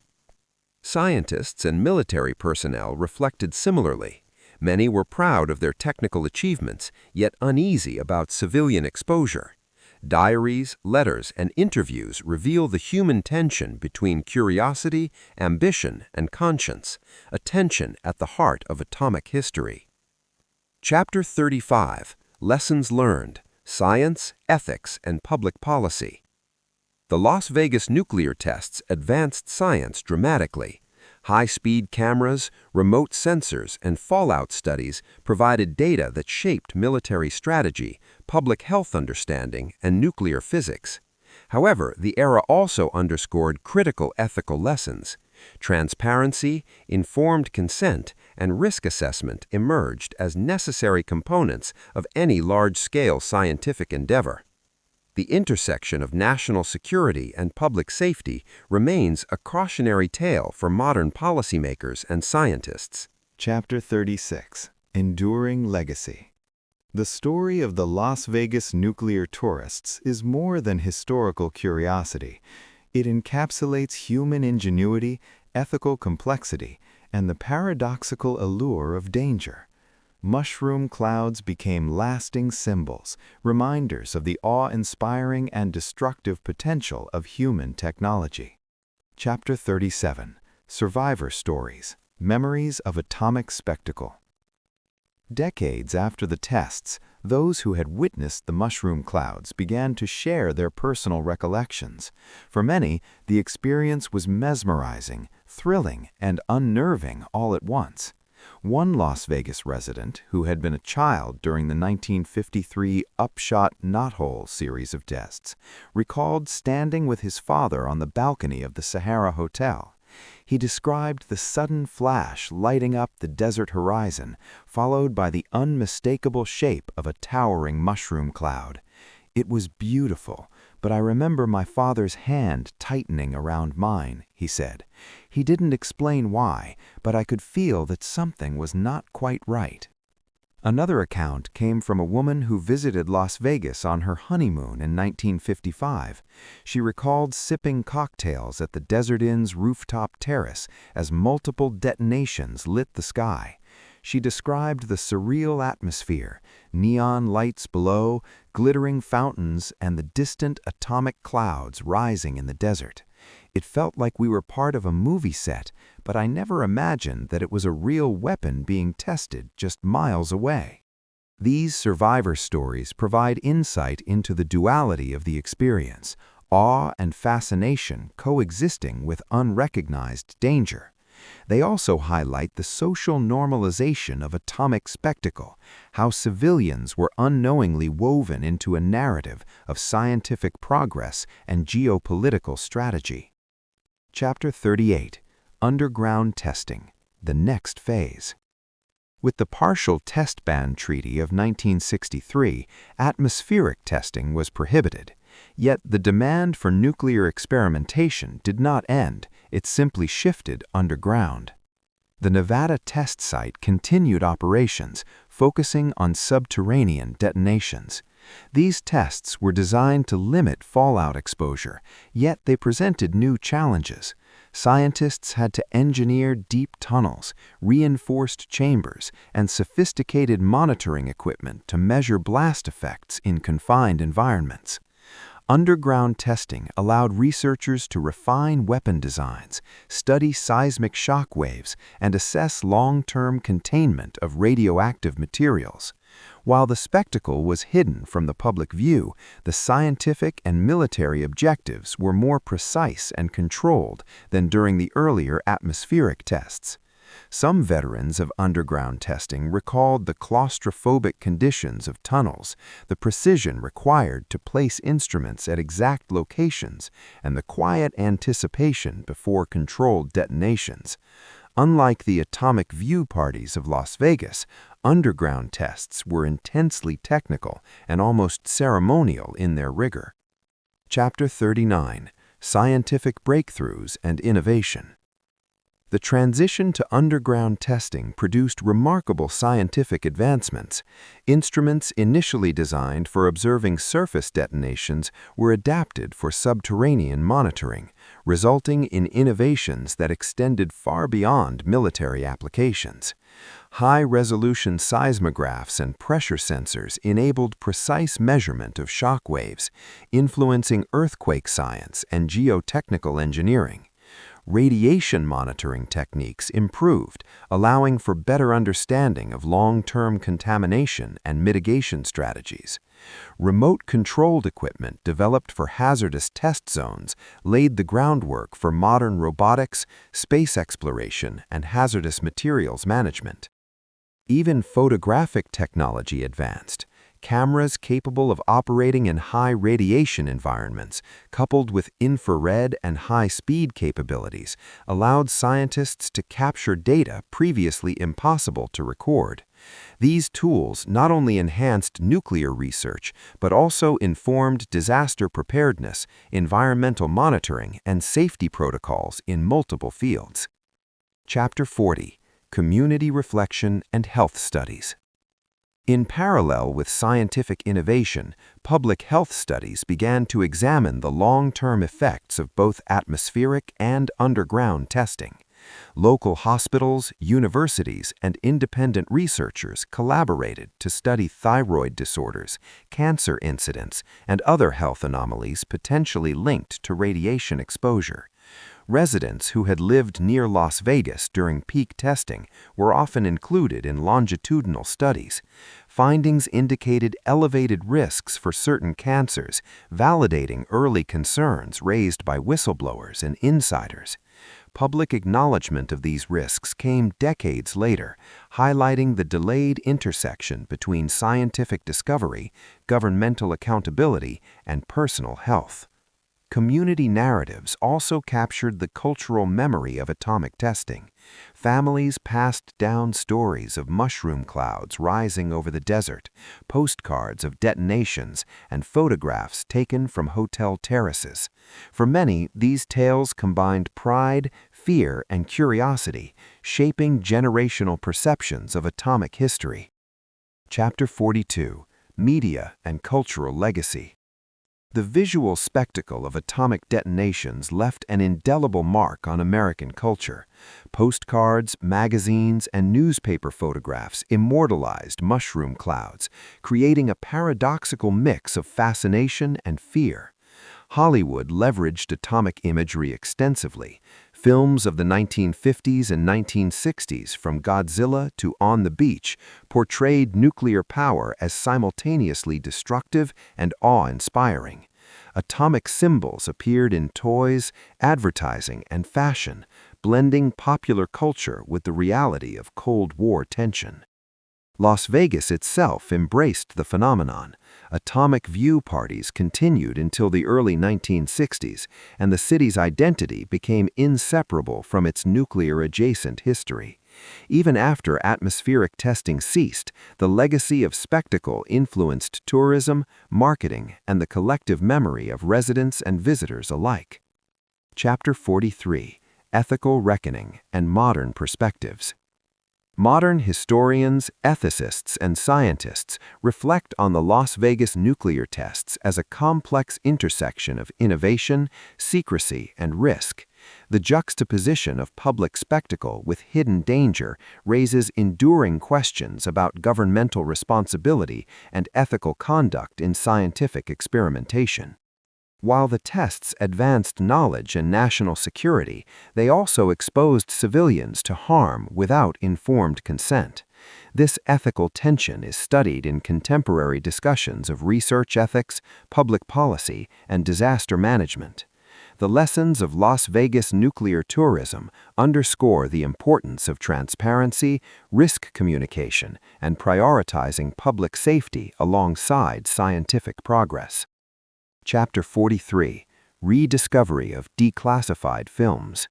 Speaker 3: Scientists and military personnel reflected similarly. Many were proud of their technical achievements, yet uneasy about civilian exposure. Diaries, letters, and interviews reveal the human tension between curiosity, ambition, and conscience, a tension at the heart of atomic history. Chapter 35: Lessons Learned: Science, Ethics, and Public Policy. The Las Vegas nuclear tests advanced science dramatically. High-speed cameras, remote sensors, and fallout studies provided data that shaped military strategy, public health understanding, and nuclear physics. However, the era also underscored critical ethical lessons. Transparency, informed consent, and risk assessment emerged as necessary components of any large-scale scientific endeavor. The intersection of national security and public safety remains a cautionary tale for modern policymakers and scientists.
Speaker 1: Chapter 36: Enduring Legacy. The story of the Las Vegas nuclear tourists is more than historical curiosity. It encapsulates human ingenuity, ethical complexity, and the paradoxical allure of danger. Mushroom clouds became lasting symbols, reminders of the awe-inspiring and destructive potential of human technology. Chapter 37: Survivor Stories.
Speaker 3: Memories of atomic spectacle. Decades after the tests, those who had witnessed the mushroom clouds began to share their personal recollections. For many, the experience was mesmerizing, thrilling, and unnerving all at once. One Las Vegas resident, who had been a child during the 1953 Upshot Knothole series of tests, recalled standing with his father on the balcony of the Sahara Hotel. He described the sudden flash lighting up the desert horizon, followed by the unmistakable shape of a towering mushroom cloud. "It was beautiful, but I remember my father's hand tightening around mine," he said. "He didn't explain why, but I could feel that something was not quite right." Another account came from a woman who visited Las Vegas on her honeymoon in 1955. She recalled sipping cocktails at the Desert Inn's rooftop terrace as multiple detonations lit the sky. She described the surreal atmosphere, neon lights below, glittering fountains, and the distant atomic clouds rising in the desert. "It felt like we were part of a movie set, but I never imagined that it was a real weapon being tested just miles away." These survivor stories provide insight into the duality of the experience, awe and fascination coexisting with unrecognized danger. They also highlight the social normalization of atomic spectacle, how civilians were unknowingly woven into a narrative of scientific progress and geopolitical strategy. Chapter 38. Underground Testing, the Next Phase. With the Partial Test Ban Treaty of 1963, atmospheric testing was prohibited. Yet the demand for nuclear experimentation did not end, it simply shifted underground. The Nevada test site continued operations, focusing on subterranean detonations. These tests were designed to limit fallout exposure, yet they presented new challenges. Scientists had to engineer deep tunnels, reinforced chambers, and sophisticated monitoring equipment to measure blast effects in confined environments. Underground testing allowed researchers to refine weapon designs, study seismic shock waves, and assess long-term containment of radioactive materials. While the spectacle was hidden from the public view, the scientific and military objectives were more precise and controlled than during the earlier atmospheric tests. Some veterans of underground testing recalled the claustrophobic conditions of tunnels, the precision required to place instruments at exact locations, and the quiet anticipation before controlled detonations. Unlike the atomic view parties of Las Vegas, underground tests were intensely technical and almost ceremonial in their rigor. Chapter 39. Scientific Breakthroughs and Innovation. The transition to underground testing produced remarkable scientific advancements. Instruments initially designed for observing surface detonations were adapted for subterranean monitoring, resulting in innovations that extended far beyond military applications. High-resolution seismographs and pressure sensors enabled precise measurement of shock waves, influencing earthquake science and geotechnical engineering. Radiation monitoring techniques improved, allowing for better understanding of long-term contamination and mitigation strategies. Remote-controlled equipment developed for hazardous test zones laid the groundwork for modern robotics, space exploration, and hazardous materials management. Even photographic technology advanced. Cameras capable of operating in high radiation environments, coupled with infrared and high-speed capabilities, allowed scientists to capture data previously impossible to record. These tools not only enhanced nuclear research, but also informed disaster preparedness, environmental monitoring, and safety protocols in multiple fields. Chapter 40. Community Reflection and Health Studies. In parallel with scientific innovation, public health studies began to examine the long-term effects of both atmospheric and underground testing. Local hospitals, universities, and independent researchers collaborated to study thyroid disorders, cancer incidence, and other health anomalies potentially linked to radiation exposure. Residents who had lived near Las Vegas during peak testing were often included in longitudinal studies. Findings indicated elevated risks for certain cancers, validating early concerns raised by whistleblowers and insiders. Public acknowledgement of these risks came decades later, highlighting the delayed intersection between scientific discovery, governmental accountability, and personal health. Community narratives also captured the cultural memory of atomic testing. Families passed down stories of mushroom clouds rising over the desert, postcards of detonations, and photographs taken from hotel terraces. For many, these tales combined pride, fear, and curiosity, shaping generational perceptions of atomic history. Chapter 42: Media and Cultural Legacy. The visual spectacle of atomic detonations left an indelible mark on American culture. Postcards, magazines, and newspaper photographs immortalized mushroom clouds, creating a paradoxical mix of fascination and fear. Hollywood leveraged atomic imagery extensively. Films of the 1950s and 1960s, from Godzilla to On the Beach, portrayed nuclear power as simultaneously destructive and awe-inspiring. Atomic symbols appeared in toys, advertising, and fashion, blending popular culture with the reality of Cold War tension. Las Vegas itself embraced the phenomenon. Atomic view parties continued until the early 1960s, and the city's identity became inseparable from its nuclear-adjacent history. Even after atmospheric testing ceased, the legacy of spectacle influenced tourism, marketing, and the collective memory of residents and visitors alike. Chapter 43: Ethical Reckoning and Modern Perspectives. Modern historians, ethicists, and scientists reflect on the Las Vegas nuclear tests as a complex intersection of innovation, secrecy, and risk. The juxtaposition of public spectacle with hidden danger raises enduring questions about governmental responsibility and ethical conduct in scientific experimentation. While the tests advanced knowledge and national security, they also exposed civilians to harm without informed consent. This ethical tension is studied in contemporary discussions of research ethics, public policy, and disaster management. The lessons of Las Vegas nuclear tourism underscore the importance of transparency, risk communication, and prioritizing public safety alongside scientific progress. Chapter 43: Rediscovery of Declassified Films.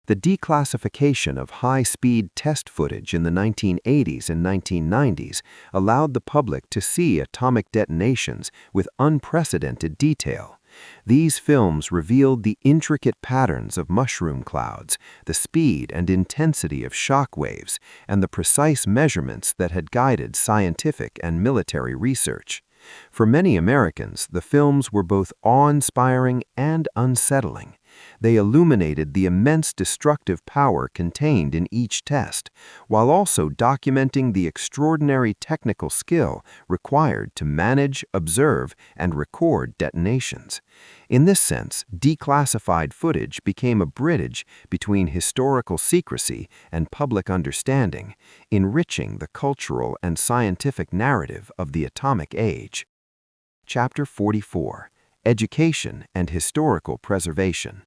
Speaker 3: The declassification of high-speed test footage in the 1980s and 1990s allowed the public to see atomic detonations with unprecedented detail. These films revealed the intricate patterns of mushroom clouds, the speed and intensity of shock waves, and the precise measurements that had guided scientific and military research. For many Americans, the films were both awe-inspiring and unsettling. They illuminated the immense destructive power contained in each test, while also documenting the extraordinary technical skill required to manage, observe, and record detonations. In this sense, declassified footage became a bridge between historical secrecy and public understanding, enriching the cultural and scientific narrative of the atomic age. Chapter 44: Education and Historical Preservation.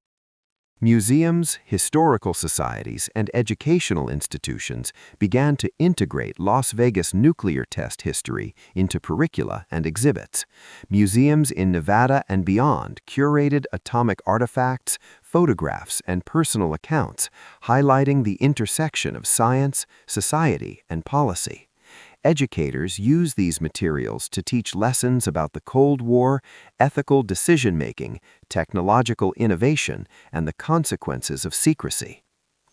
Speaker 3: Museums, historical societies, and educational institutions began to integrate Las Vegas nuclear test history into curricula and exhibits. Museums in Nevada and beyond curated atomic artifacts, photographs, and personal accounts, highlighting the intersection of science, society, and policy. Educators use these materials to teach lessons about the Cold War, ethical decision-making, technological innovation, and the consequences of secrecy.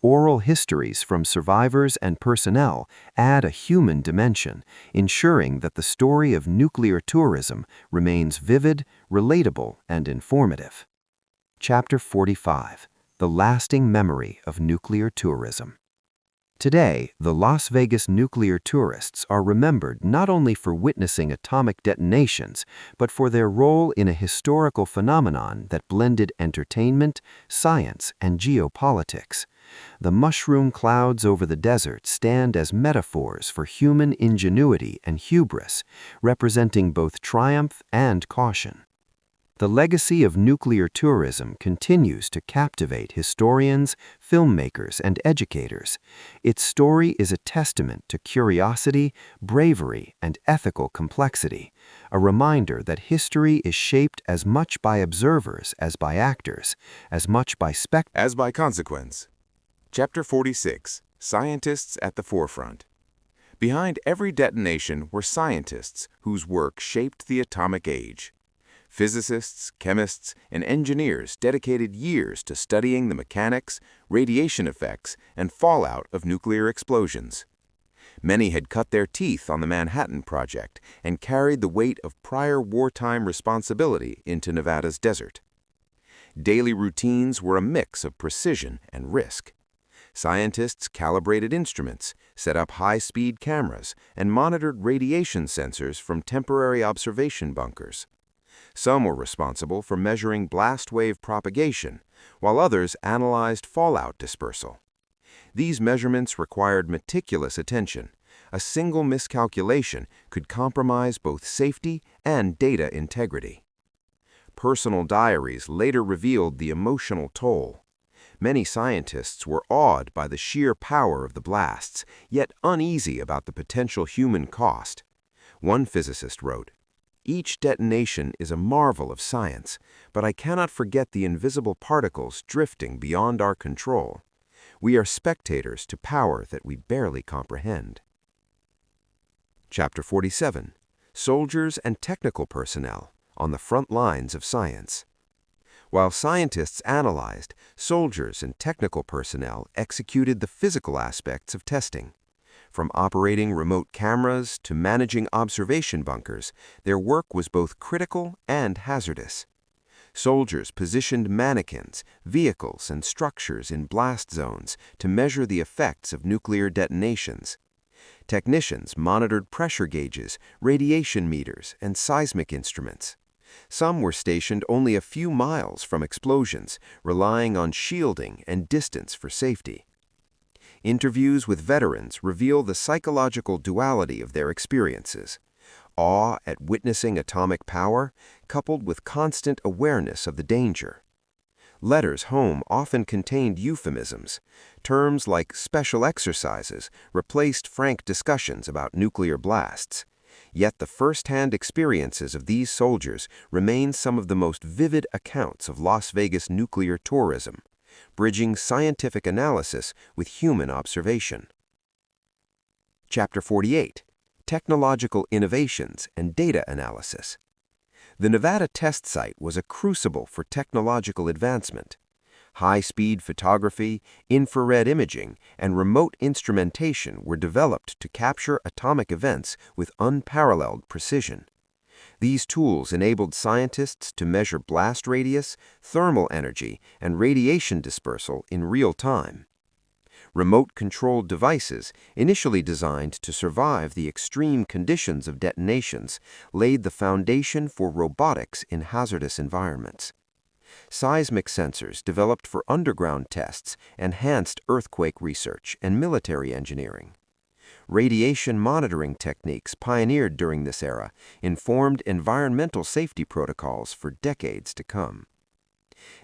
Speaker 3: Oral histories from survivors and personnel add a human dimension, ensuring that the story of nuclear tourism remains vivid, relatable, and informative. Chapter 45: The Lasting Memory of Nuclear Tourism. Today, the Las Vegas nuclear tourists are remembered not only for witnessing atomic detonations, but for their role in a historical phenomenon that blended entertainment, science, and geopolitics. The mushroom clouds over the desert stand as metaphors for human ingenuity and hubris, representing both triumph and caution. The legacy of nuclear tourism continues to captivate historians, filmmakers, and educators. Its story is a testament to curiosity, bravery, and ethical complexity, a reminder that history is shaped as much by observers as by actors, as much by spectators
Speaker 1: As by consequence. Chapter 46. Scientists at the Forefront. Behind every detonation were scientists whose work shaped the atomic age. Physicists, chemists, and engineers dedicated years to studying the mechanics, radiation effects, and fallout of nuclear explosions. Many had cut their teeth on the Manhattan Project and carried the weight of prior wartime responsibility into Nevada's desert. Daily routines were a mix of precision and risk. Scientists calibrated instruments, set up high-speed cameras, and monitored radiation sensors from temporary observation bunkers. Some were responsible for measuring blast wave propagation, while others analyzed fallout dispersal. These measurements required meticulous attention. A single miscalculation could compromise both safety and data integrity. Personal diaries later revealed the emotional toll. Many scientists were awed by the sheer power of the blasts, yet uneasy about the potential human cost. One physicist wrote, "Each detonation is a marvel of science, but I cannot forget the invisible particles drifting beyond our control. We are spectators to power that we barely comprehend." Chapter 47. Soldiers and Technical Personnel on the Front Lines of Science. While scientists analyzed, soldiers and technical personnel executed the physical aspects of testing. From operating remote cameras to managing observation bunkers, their work was both critical and hazardous. Soldiers positioned mannequins, vehicles, and structures in blast zones to measure the effects of nuclear detonations. Technicians monitored pressure gauges, radiation meters, and seismic instruments. Some were stationed only a few miles from explosions, relying on shielding and distance for safety. Interviews with veterans reveal the psychological duality of their experiences: awe at witnessing atomic power, coupled with constant awareness of the danger. Letters home often contained euphemisms. Terms like special exercises replaced frank discussions about nuclear blasts. Yet the first-hand experiences of these soldiers remain some of the most vivid accounts of Las Vegas nuclear tourism, bridging scientific analysis with human observation. Chapter 48. Technological Innovations and Data Analysis. The Nevada test site was a crucible for technological advancement. High-speed photography, infrared imaging, and remote instrumentation were developed to capture atomic events with unparalleled precision. These tools enabled scientists to measure blast radius, thermal energy, and radiation dispersal in real time. Remote-controlled devices, initially designed to survive the extreme conditions of detonations, laid the foundation for robotics in hazardous environments. Seismic sensors developed for underground tests enhanced earthquake research and military engineering. Radiation monitoring techniques pioneered during this era informed environmental safety protocols for decades to come.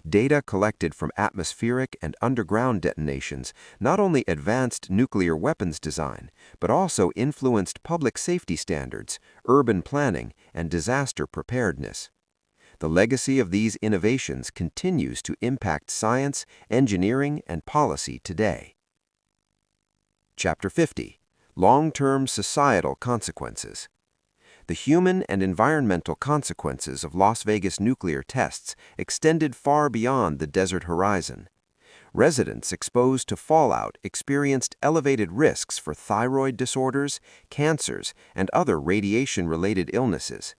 Speaker 1: Data collected from atmospheric and underground detonations not only advanced nuclear weapons design, but also influenced public safety standards, urban planning, and disaster preparedness. The legacy of these innovations continues to impact science, engineering, and policy today. Chapter 50. Long-term societal consequences. The human and environmental consequences of Las Vegas nuclear tests extended far beyond the desert horizon. Residents exposed to fallout experienced elevated risks for thyroid disorders, cancers, and other radiation-related illnesses.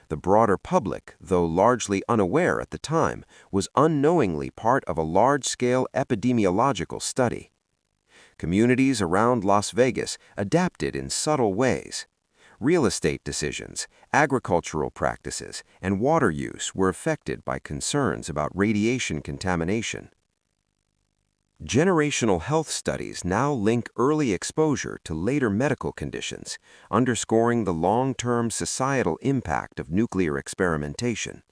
Speaker 1: The broader public, though largely unaware at the time, was unknowingly part of a large-scale epidemiological study.
Speaker 2: Communities around Las Vegas adapted in subtle ways. Real estate decisions, agricultural practices, and water use were affected by concerns about radiation contamination. Generational health studies now link early exposure to later medical conditions, underscoring the long-term societal impact of nuclear experimentation.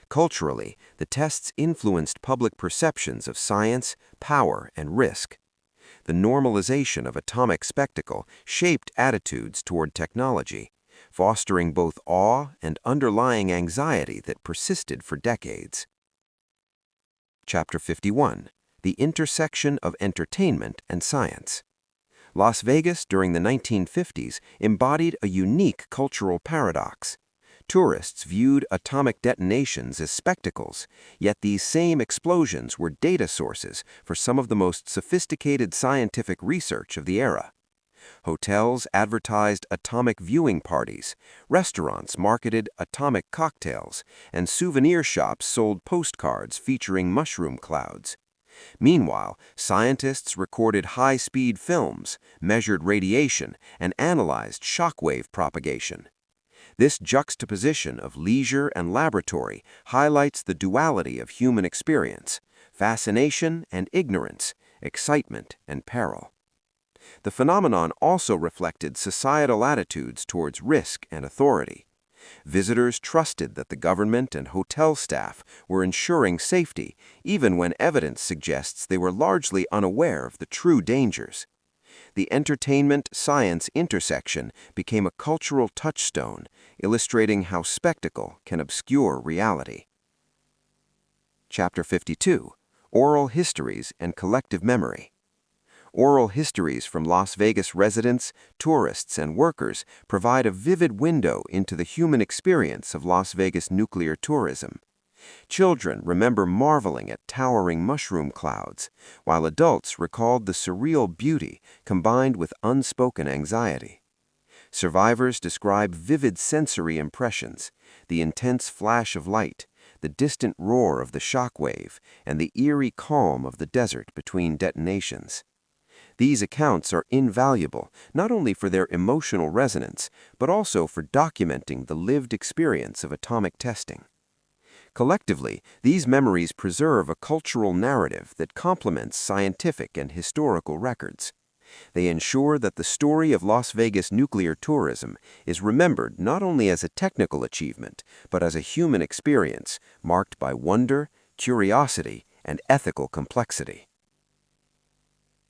Speaker 2: Culturally, the tests influenced public perceptions of science, power, and risk. The normalization of atomic spectacle shaped attitudes toward technology, fostering both awe and underlying anxiety that persisted for decades. Chapter 51. The intersection of entertainment and science. Las Vegas during the 1950s embodied a unique cultural paradox. Tourists viewed atomic detonations as spectacles, yet these same explosions were data sources for some of the most sophisticated scientific research of the era. Hotels advertised atomic viewing parties, restaurants marketed atomic cocktails, and souvenir shops sold postcards featuring mushroom clouds. Meanwhile, scientists recorded high-speed films, measured radiation, and analyzed shockwave propagation. This juxtaposition of leisure and laboratory highlights the duality of human experience: fascination and ignorance, excitement and peril. The phenomenon also reflected societal attitudes towards risk and authority. Visitors trusted that the government and hotel staff were ensuring safety, even when evidence suggests they were largely unaware of the true dangers. The entertainment-science intersection became a cultural touchstone, illustrating how spectacle can obscure reality. Chapter 52. Oral Histories and Collective Memory. Oral histories from Las Vegas residents, tourists, and workers provide a vivid window into the human experience of Las Vegas nuclear tourism. Children remember marveling at towering mushroom clouds, while adults recalled the surreal beauty combined with unspoken anxiety. Survivors describe vivid sensory impressions: the intense flash of light, the distant roar of the shock wave, and the eerie calm of the desert between detonations. These accounts are invaluable not only for their emotional resonance, but also for documenting the lived experience of atomic testing. Collectively, these memories preserve a cultural narrative that complements scientific and historical records. They ensure that the story of Las Vegas nuclear tourism is remembered not only as a technical achievement, but as a human experience marked by wonder, curiosity, and ethical complexity.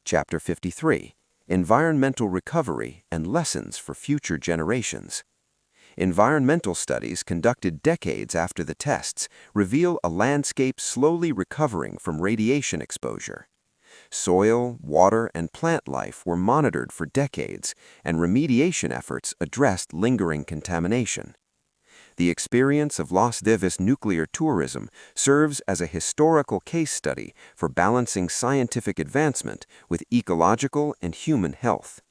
Speaker 2: Chapter 53. Environmental Recovery and Lessons for Future Generations. Environmental studies conducted decades after the tests reveal a landscape slowly recovering from radiation exposure. Soil, water, and plant life were monitored for decades, and remediation efforts addressed lingering contamination. The experience of Las Vegas nuclear tourism serves as a historical case study for balancing scientific advancement with ecological and human health.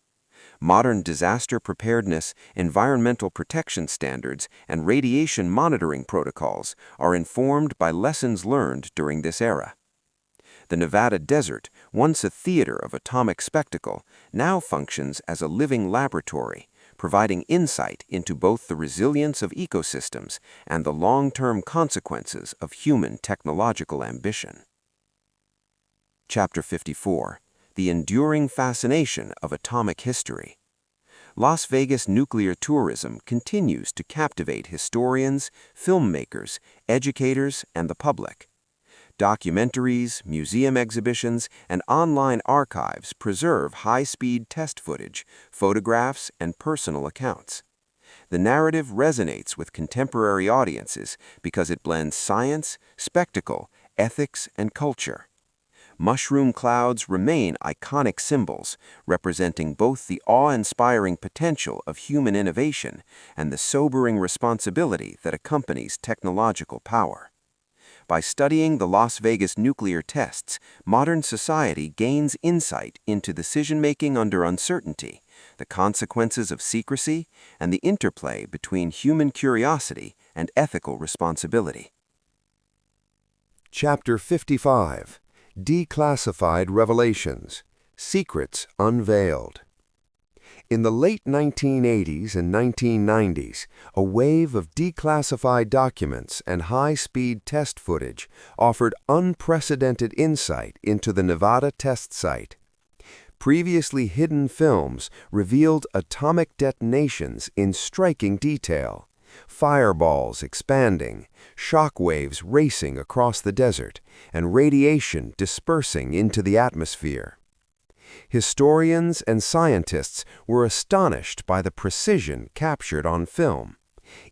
Speaker 2: Modern disaster preparedness, environmental protection standards, and radiation monitoring protocols are informed by lessons learned during this era. The Nevada desert, once a theater of atomic spectacle, now functions as a living laboratory, providing insight into both the resilience of ecosystems and the long-term consequences of human technological ambition. Chapter 54. The Enduring Fascination of Atomic History. Las Vegas nuclear tourism continues to captivate historians, filmmakers, educators, and the public. Documentaries, museum exhibitions, and online archives preserve high-speed test footage, photographs, and personal accounts. The narrative resonates with contemporary audiences because it blends science, spectacle, ethics, and culture. Mushroom clouds remain iconic symbols, representing both the awe-inspiring potential of human innovation and the sobering responsibility that accompanies technological power. By studying the Las Vegas nuclear tests, modern society gains insight into decision-making under uncertainty, the consequences of secrecy, and the interplay between human curiosity and ethical responsibility.
Speaker 3: Chapter 55. Declassified Revelations. Secrets Unveiled. In the late 1980s and 1990s, a wave of declassified documents and high-speed test footage offered unprecedented insight into the Nevada test site. Previously hidden films revealed atomic detonations in striking detail, fireballs expanding, shock waves racing across the desert, and radiation dispersing into the atmosphere. Historians and scientists were astonished by the precision captured on film.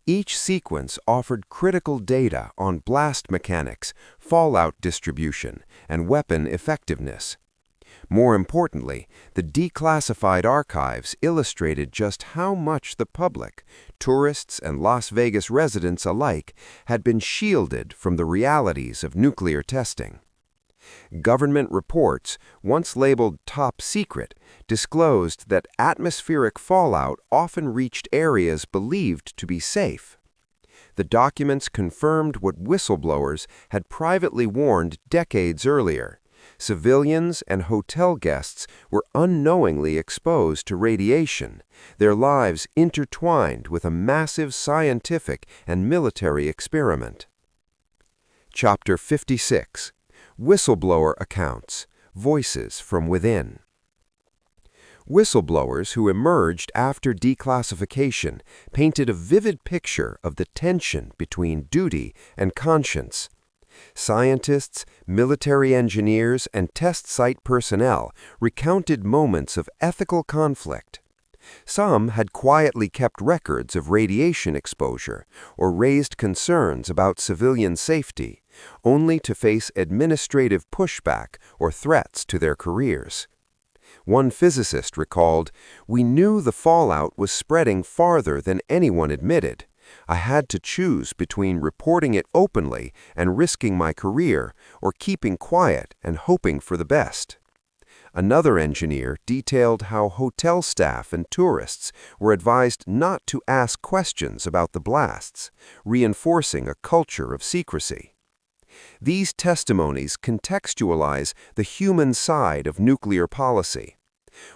Speaker 3: Each sequence offered critical data on blast mechanics, fallout distribution, and weapon effectiveness. More importantly, the declassified archives illustrated just how much the public, tourists and Las Vegas residents alike, had been shielded from the realities of nuclear testing. Government reports, once labeled top secret, disclosed that atmospheric fallout often reached areas believed to be safe. The documents confirmed what whistleblowers had privately warned decades earlier. Civilians and hotel guests were unknowingly exposed to radiation, their lives intertwined with a massive scientific and military experiment. Chapter 56. Whistleblower Accounts, Voices from Within. Whistleblowers who emerged after declassification painted a vivid picture of the tension between duty and conscience. Scientists, military engineers, and test site personnel recounted moments of ethical conflict. Some had quietly kept records of radiation exposure or raised concerns about civilian safety, only to face administrative pushback or threats to their careers. One physicist recalled, "We knew the fallout was spreading farther than anyone admitted. I had to choose between reporting it openly and risking my career, or keeping quiet and hoping for the best." Another engineer detailed how hotel staff and tourists were advised not to ask questions about the blasts, reinforcing a culture of secrecy. These testimonies contextualize the human side of nuclear policy.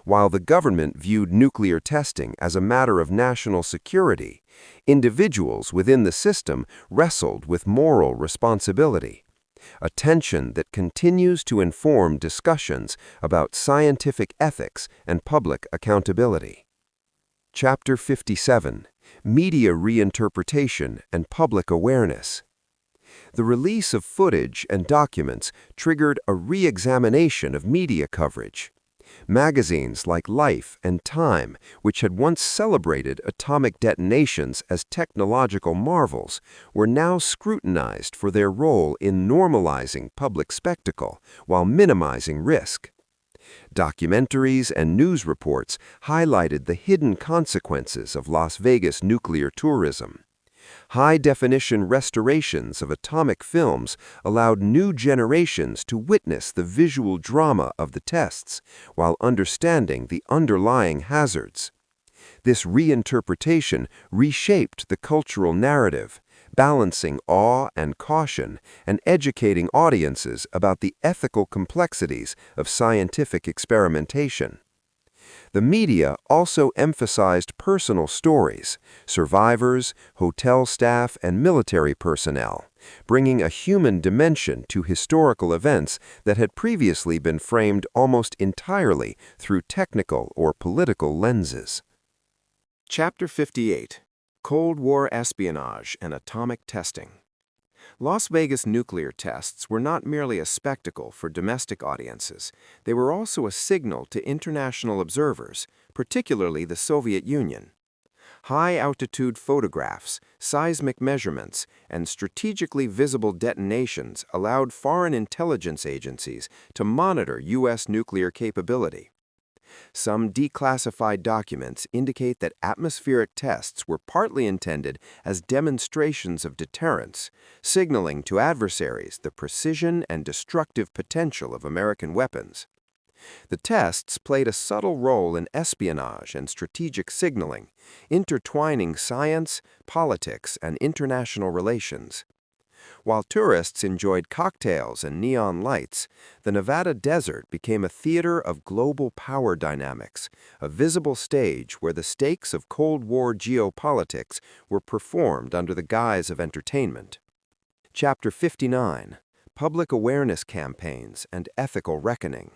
Speaker 3: While the government viewed nuclear testing as a matter of national security, individuals within the system wrestled with moral responsibility, a tension that continues to inform discussions about scientific ethics and public accountability. Chapter 57. Media Reinterpretation and Public Awareness. The release of footage and documents triggered a re-examination of media coverage. Magazines like Life and Time, which had once celebrated atomic detonations as technological marvels, were now scrutinized for their role in normalizing public spectacle while minimizing risk. Documentaries and news reports highlighted the hidden consequences of Las Vegas nuclear tourism. High-definition restorations of atomic films allowed new generations to witness the visual drama of the tests while understanding the underlying hazards. This reinterpretation reshaped the cultural narrative, balancing awe and caution and educating audiences about the ethical complexities of scientific experimentation. The media also emphasized personal stories, survivors, hotel staff, and military personnel, bringing a human dimension to historical events that had previously been framed almost entirely through technical or political lenses.
Speaker 1: Chapter 58. Cold War Espionage and Atomic Testing. Las Vegas nuclear tests were not merely a spectacle for domestic audiences. They were also a signal to international observers, particularly the Soviet Union. High-altitude photographs, seismic measurements, and strategically visible detonations allowed foreign intelligence agencies to monitor U.S. nuclear capability. Some declassified documents indicate that atmospheric tests were partly intended as demonstrations of deterrence, signaling to adversaries the precision and destructive potential of American weapons. The tests played a subtle role in espionage and strategic signaling, intertwining science, politics, and international relations.
Speaker 3: While tourists enjoyed cocktails and neon lights, the Nevada desert became a theater of global power dynamics, a visible stage where the stakes of Cold War geopolitics were performed under the guise of entertainment. Chapter 59: Public Awareness Campaigns and Ethical Reckoning.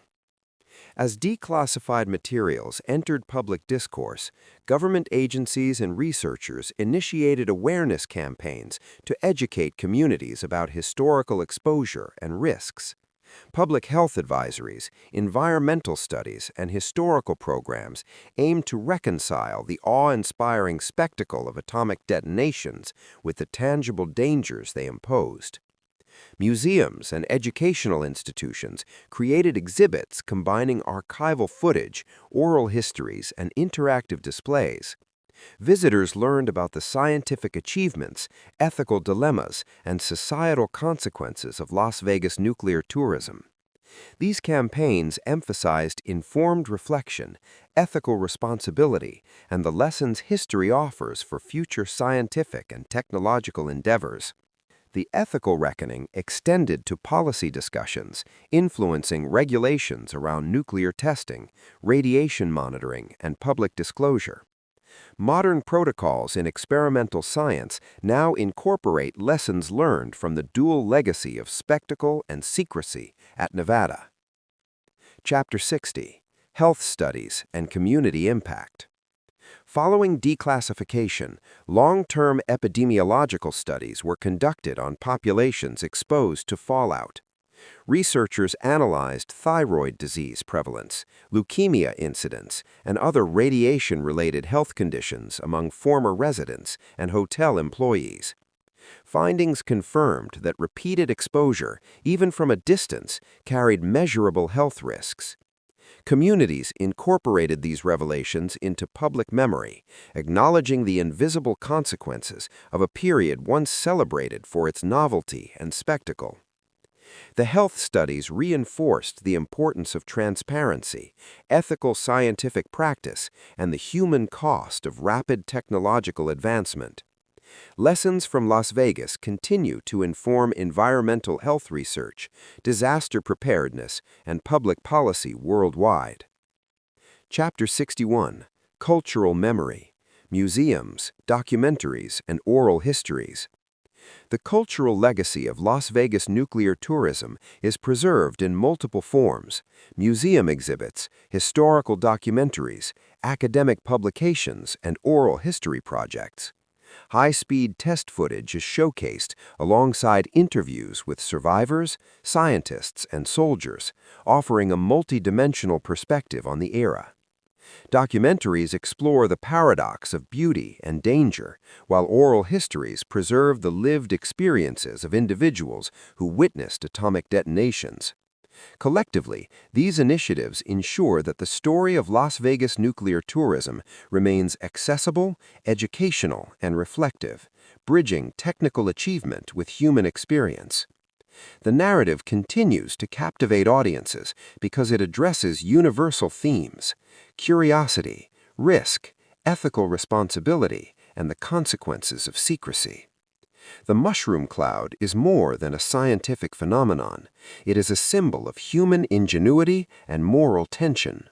Speaker 3: As declassified materials entered public discourse, government agencies and researchers initiated awareness campaigns to educate communities about historical exposure and risks. Public health advisories, environmental studies, and historical programs aimed to reconcile the awe-inspiring spectacle of atomic detonations with the tangible dangers they imposed. Museums and educational institutions created exhibits combining archival footage, oral histories, and interactive displays. Visitors learned about the scientific achievements, ethical dilemmas, and societal consequences of Las Vegas nuclear tourism. These campaigns emphasized informed reflection, ethical responsibility, and the lessons history offers for future scientific and technological endeavors. The ethical reckoning extended to policy discussions, influencing regulations around nuclear testing, radiation monitoring, and public disclosure. Modern protocols in experimental science now incorporate lessons learned from the dual legacy of spectacle and secrecy at Nevada. Chapter 60: Health Studies and Community Impact. Following declassification, long-term epidemiological studies were conducted on populations exposed to fallout. Researchers analyzed thyroid disease prevalence, leukemia incidence, and other radiation-related health conditions among former residents and hotel employees. Findings confirmed that repeated exposure, even from a distance, carried measurable health risks. Communities incorporated these revelations into public memory, acknowledging the invisible consequences of a period once celebrated for its novelty and spectacle. The health studies reinforced the importance of transparency, ethical scientific practice, and the human cost of rapid technological advancement. Lessons from Las Vegas continue to inform environmental health research, disaster preparedness, and public policy worldwide. Chapter 61: Cultural Memory, Museums, Documentaries, and Oral Histories. The cultural legacy of Las Vegas nuclear tourism is preserved in multiple forms: museum exhibits, historical documentaries, academic publications, and oral history projects. High-speed test footage is showcased alongside interviews with survivors, scientists, and soldiers, offering a multi-dimensional perspective on the era. Documentaries explore the paradox of beauty and danger, while oral histories preserve the lived experiences of individuals who witnessed atomic detonations. Collectively, these initiatives ensure that the story of Las Vegas nuclear tourism remains accessible, educational, and reflective, bridging technical achievement with human experience. The narrative continues to captivate audiences because it addresses universal themes: curiosity, risk, ethical responsibility, and the consequences of secrecy. The mushroom cloud is more than a scientific phenomenon. It is a symbol of human ingenuity and moral tension.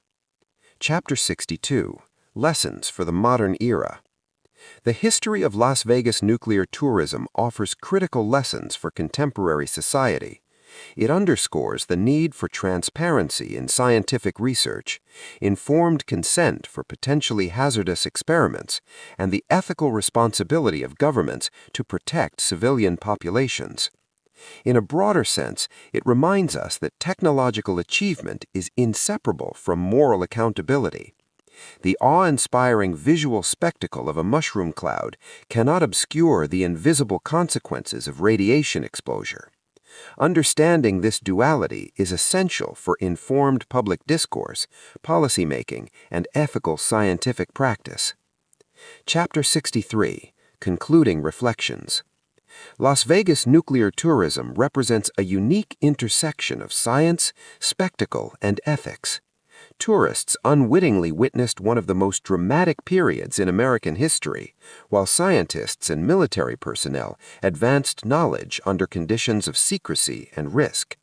Speaker 3: Chapter 62: Lessons for the Modern Era. The history of Las Vegas nuclear tourism offers critical lessons for contemporary society. It underscores the need for transparency in scientific research, informed consent for potentially hazardous experiments, and the ethical responsibility of governments to protect civilian populations. In a broader sense, it reminds us that technological achievement is inseparable from moral accountability. The awe-inspiring visual spectacle of a mushroom cloud cannot obscure the invisible consequences of radiation exposure. Understanding this duality is essential for informed public discourse, policymaking, and ethical scientific practice. Chapter 63: Concluding Reflections. Las Vegas nuclear tourism represents a unique intersection of science, spectacle, and ethics.
Speaker 2: tourists unwittingly witnessed one of the most dramatic periods in American history, while scientists and military personnel advanced knowledge under conditions of secrecy and risk.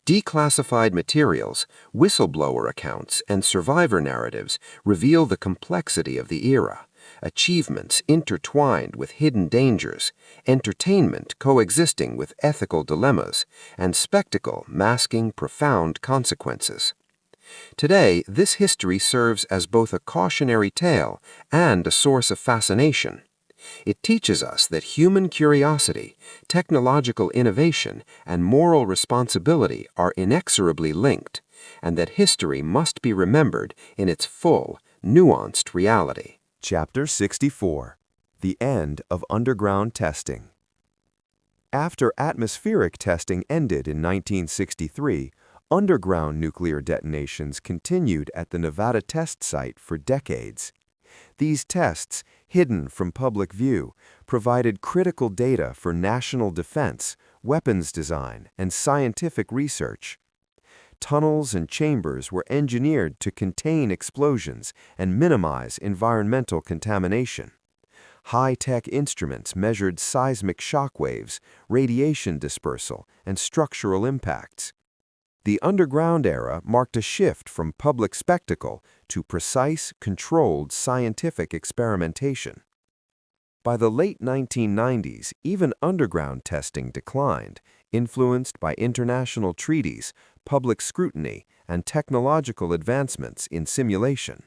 Speaker 2: Declassified materials, whistleblower accounts, and survivor narratives reveal the complexity of the era, achievements intertwined with hidden dangers, entertainment coexisting with ethical dilemmas, and spectacle masking profound consequences. Today, this history serves as both a cautionary tale and a source of fascination. It teaches us that human curiosity, technological innovation, and moral responsibility are inexorably linked, and that history must be remembered in its full, nuanced reality.
Speaker 3: Chapter 64. The End of Underground Testing. After atmospheric testing ended in 1963, underground nuclear detonations continued at the Nevada test site for decades. These tests, hidden from public view, provided critical data for national defense, weapons design, and scientific research. Tunnels and chambers were engineered to contain explosions and minimize environmental contamination. High-tech instruments measured seismic shock waves, radiation dispersal, and structural impacts. The underground era marked a shift from public spectacle to precise, controlled scientific experimentation. By the late 1990s, even underground testing declined, influenced by international treaties, public scrutiny, and technological advancements in simulation.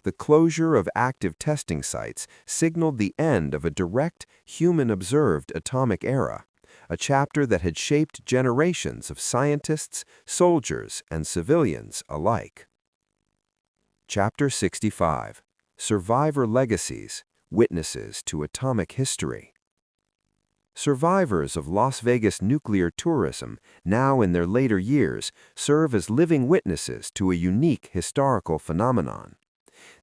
Speaker 3: The closure of active testing sites signaled the end of a direct, human-observed atomic era, a chapter that had shaped generations of scientists, soldiers, and civilians alike. Chapter 65. Survivor Legacies, Witnesses to Atomic History. Survivors of Las Vegas nuclear tourism, now in their later years, serve as living witnesses to a unique historical phenomenon.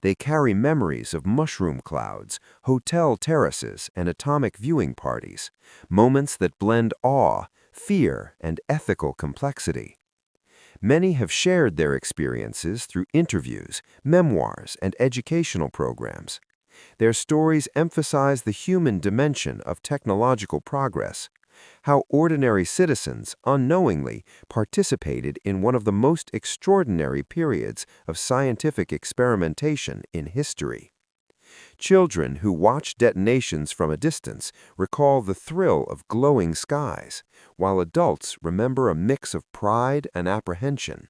Speaker 3: They carry memories of mushroom clouds, hotel terraces, and atomic viewing parties, moments that blend awe, fear, and ethical complexity. Many have shared their experiences through interviews, memoirs, and educational programs. Their stories emphasize the human dimension of technological progress, how ordinary citizens unknowingly participated in one of the most extraordinary periods of scientific experimentation in history. Children who watch detonations from a distance recall the thrill of glowing skies, while adults remember a mix of pride and apprehension.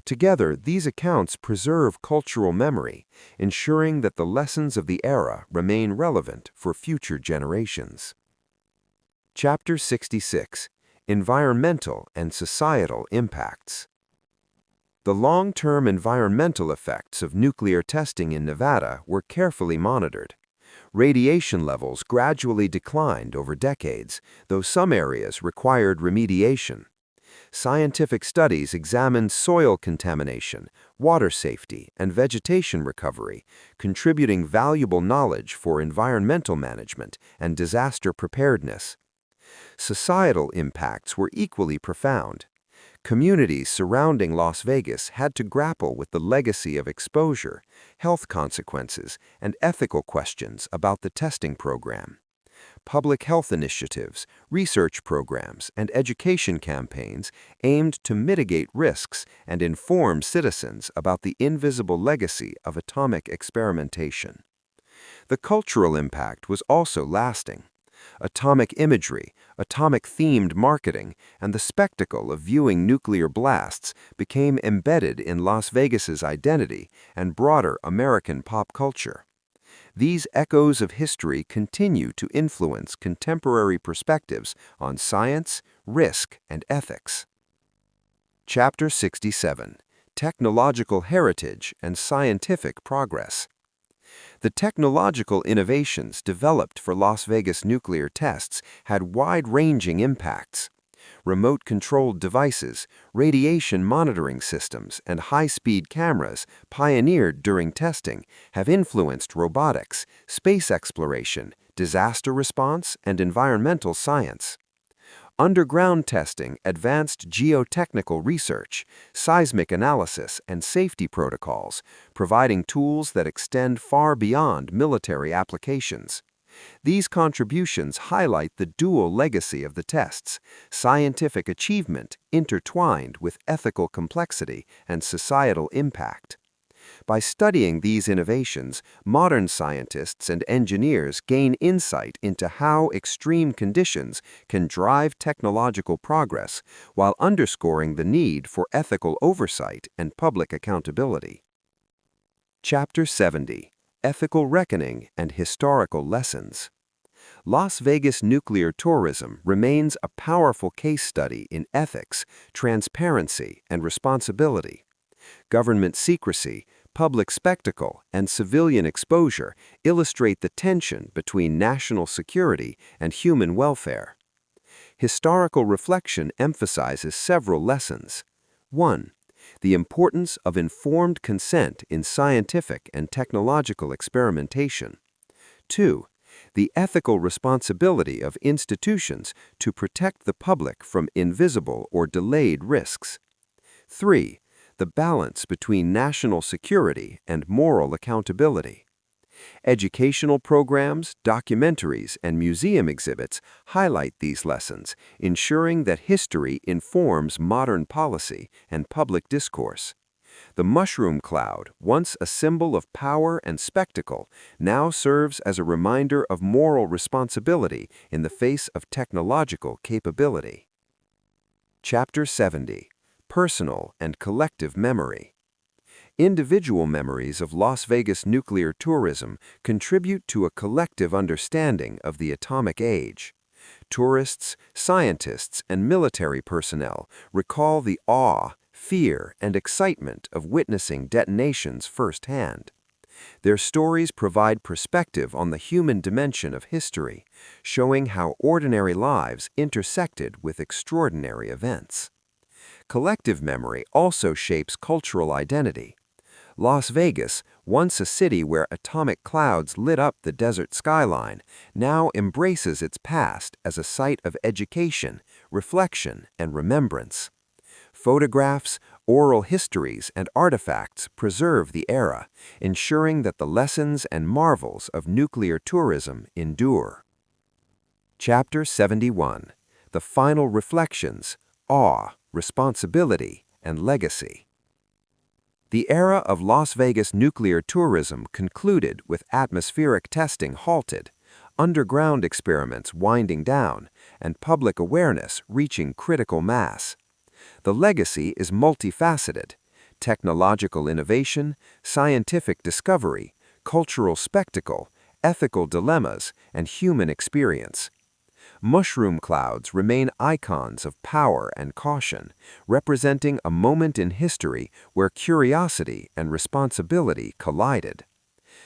Speaker 3: Together, these accounts preserve cultural memory, ensuring that the lessons of the era remain relevant for future generations. Chapter 66. Environmental and Societal Impacts. The long-term environmental effects of nuclear testing in Nevada were carefully monitored. Radiation levels gradually declined over decades, though some areas required remediation. Scientific studies examined soil contamination, water safety, and vegetation recovery, contributing valuable knowledge for environmental management and disaster preparedness. Societal impacts were equally profound. Communities surrounding Las Vegas had to grapple with the legacy of exposure, health consequences, and ethical questions about the testing program. Public health initiatives, research programs, and education campaigns aimed to mitigate risks and inform citizens about the invisible legacy of atomic experimentation. The cultural impact was also lasting. Atomic imagery, atomic-themed marketing, and the spectacle of viewing nuclear blasts became embedded in Las Vegas's identity and broader American pop culture. These echoes of history continue to influence contemporary perspectives on science, risk, and ethics. Chapter 67. Technological Heritage and Scientific Progress. The technological innovations developed for Las Vegas nuclear tests had wide-ranging impacts. Remote-controlled devices, radiation monitoring systems, and high-speed cameras pioneered during testing have influenced robotics, space exploration, disaster response, and environmental science. underground testing, advanced geotechnical research, seismic analysis, and safety protocols, providing tools that extend far beyond military applications. These contributions highlight the dual legacy of the tests: scientific achievement intertwined with ethical complexity and societal impact. By studying these innovations, modern scientists and engineers gain insight into how extreme conditions can drive technological progress while underscoring the need for ethical oversight and public accountability. Chapter 70: Ethical Reckoning and Historical Lessons. Las Vegas nuclear tourism remains a powerful case study in ethics, transparency, and responsibility. Government secrecy, public spectacle, and civilian exposure illustrate the tension between national security and human welfare. Historical reflection emphasizes several lessons. 1. The importance of informed consent in scientific and technological experimentation. 2. The ethical responsibility of institutions to protect the public from invisible or delayed risks. 3. The balance between national security and moral accountability. Educational programs, documentaries, and museum exhibits highlight these lessons, ensuring that history informs modern policy and public discourse. The mushroom cloud, once a symbol of power and spectacle, now serves as a reminder of moral responsibility in the face of technological capability. Chapter 70: Personal and Collective Memory. Individual memories of Las Vegas nuclear tourism contribute to a collective understanding of the atomic age. Tourists, scientists, and military personnel recall the awe, fear, and excitement of witnessing detonations firsthand. Their stories provide perspective on the human dimension of history, showing how ordinary lives intersected with extraordinary events. Collective memory also shapes cultural identity. Las Vegas, once a city where atomic clouds lit up the desert skyline, now embraces its past as a site of education, reflection, and remembrance. Photographs, oral histories, and artifacts preserve the era, ensuring that the lessons and marvels of nuclear tourism endure. Chapter 71: The Final Reflections: Awe, Responsibility, and Legacy. The era of Las Vegas nuclear tourism concluded with atmospheric testing halted, underground experiments winding down, and public awareness reaching critical mass. The legacy is multifaceted: technological innovation, scientific discovery, cultural spectacle, ethical dilemmas, and human experience. Mushroom clouds remain icons of power and caution, representing a moment in history where curiosity and responsibility collided.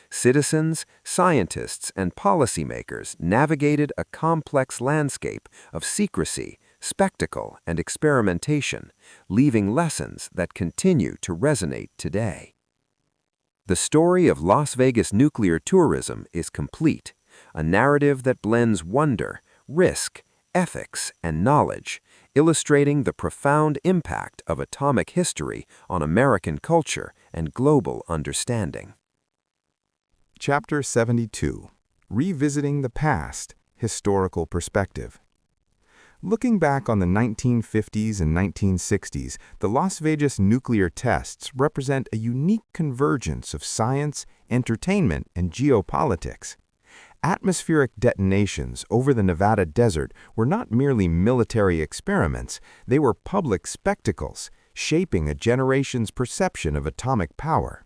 Speaker 3: Citizens, scientists, and policymakers navigated a complex landscape of secrecy, spectacle, and experimentation, leaving lessons that continue to resonate today. The story of Las Vegas nuclear tourism is complete, a narrative that blends wonder, risk, ethics, and knowledge, illustrating the profound impact of atomic history on American culture and global understanding.
Speaker 1: Chapter 72: Revisiting the Past, Historical Perspective. Looking back on the 1950s and 1960s, the Las Vegas nuclear tests represent a unique convergence of science, entertainment, and geopolitics. Atmospheric detonations over the Nevada desert were not merely military experiments, they were public spectacles, shaping a generation's perception of atomic power.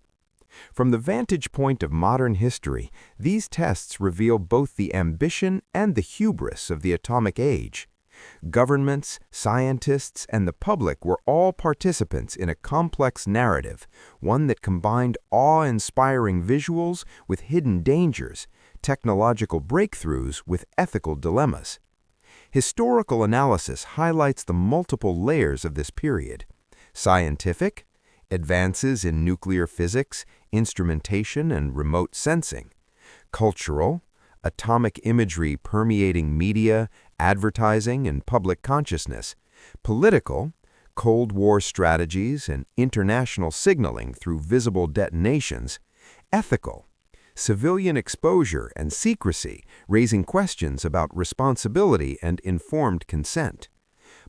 Speaker 1: From the vantage point of modern history, these tests reveal both the ambition and the hubris of the atomic age. Governments, scientists, and the public were all participants in a complex narrative, one that combined awe-inspiring visuals with hidden dangers, technological breakthroughs with ethical dilemmas. Historical analysis highlights the multiple layers of this period: scientific, advances in nuclear physics, instrumentation, and remote sensing; cultural, atomic imagery permeating media,
Speaker 3: advertising and public consciousness; political, Cold War strategies and international signaling through visible detonations; ethical, civilian exposure and secrecy, raising questions about responsibility and informed consent.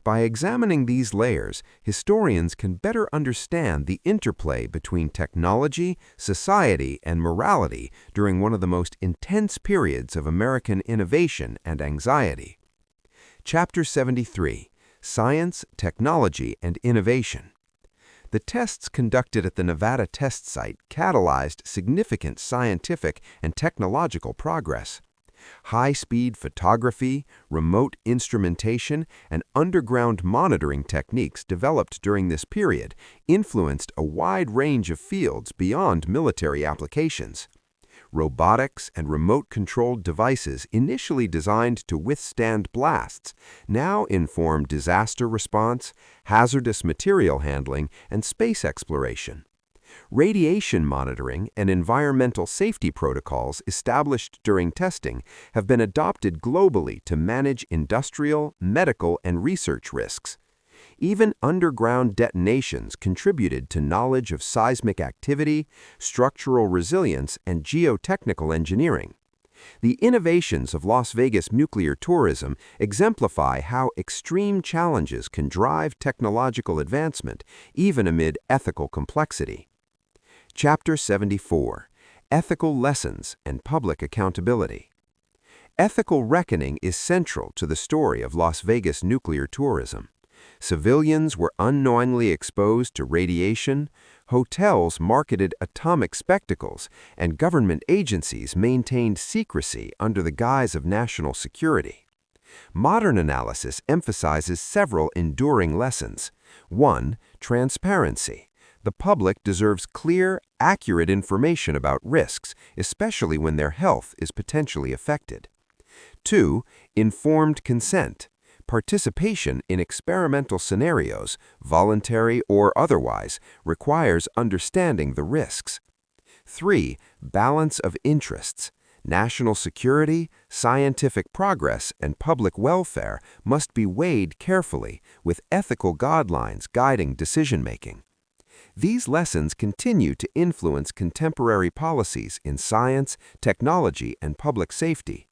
Speaker 3: By examining these layers, historians can better understand the interplay between technology, society, and morality during one of the most intense periods of American innovation and anxiety. Chapter 73: Science, Technology, and Innovation. The tests conducted at the Nevada test site catalyzed significant scientific and technological progress. High-speed photography, remote instrumentation, and underground monitoring techniques developed during this period influenced a wide range of fields beyond military applications. Robotics and remote-controlled devices initially designed to withstand blasts now inform disaster response, hazardous material handling, and space exploration. Radiation monitoring and environmental safety protocols established during testing have been adopted globally to manage industrial, medical, and research risks. Even underground detonations contributed to knowledge of seismic activity, structural resilience, and geotechnical engineering. The innovations of Las Vegas nuclear tourism exemplify how extreme challenges can drive technological advancement, even amid ethical complexity. Chapter 74: Ethical Lessons and Public Accountability. Ethical reckoning is central to the story of Las Vegas nuclear tourism. Civilians were unknowingly exposed to radiation, hotels marketed atomic spectacles, and government agencies maintained secrecy under the guise of national security. Modern analysis emphasizes several enduring lessons. 1. Transparency. The public deserves clear, accurate information about risks, especially when their health is potentially affected. 2. Informed consent. Participation in experimental scenarios, voluntary or otherwise, requires understanding the risks. 3. Balance of interests. National security, scientific progress, and public welfare must be weighed carefully, with ethical guidelines guiding decision-making. These lessons continue to influence contemporary policies in science, technology, and public safety.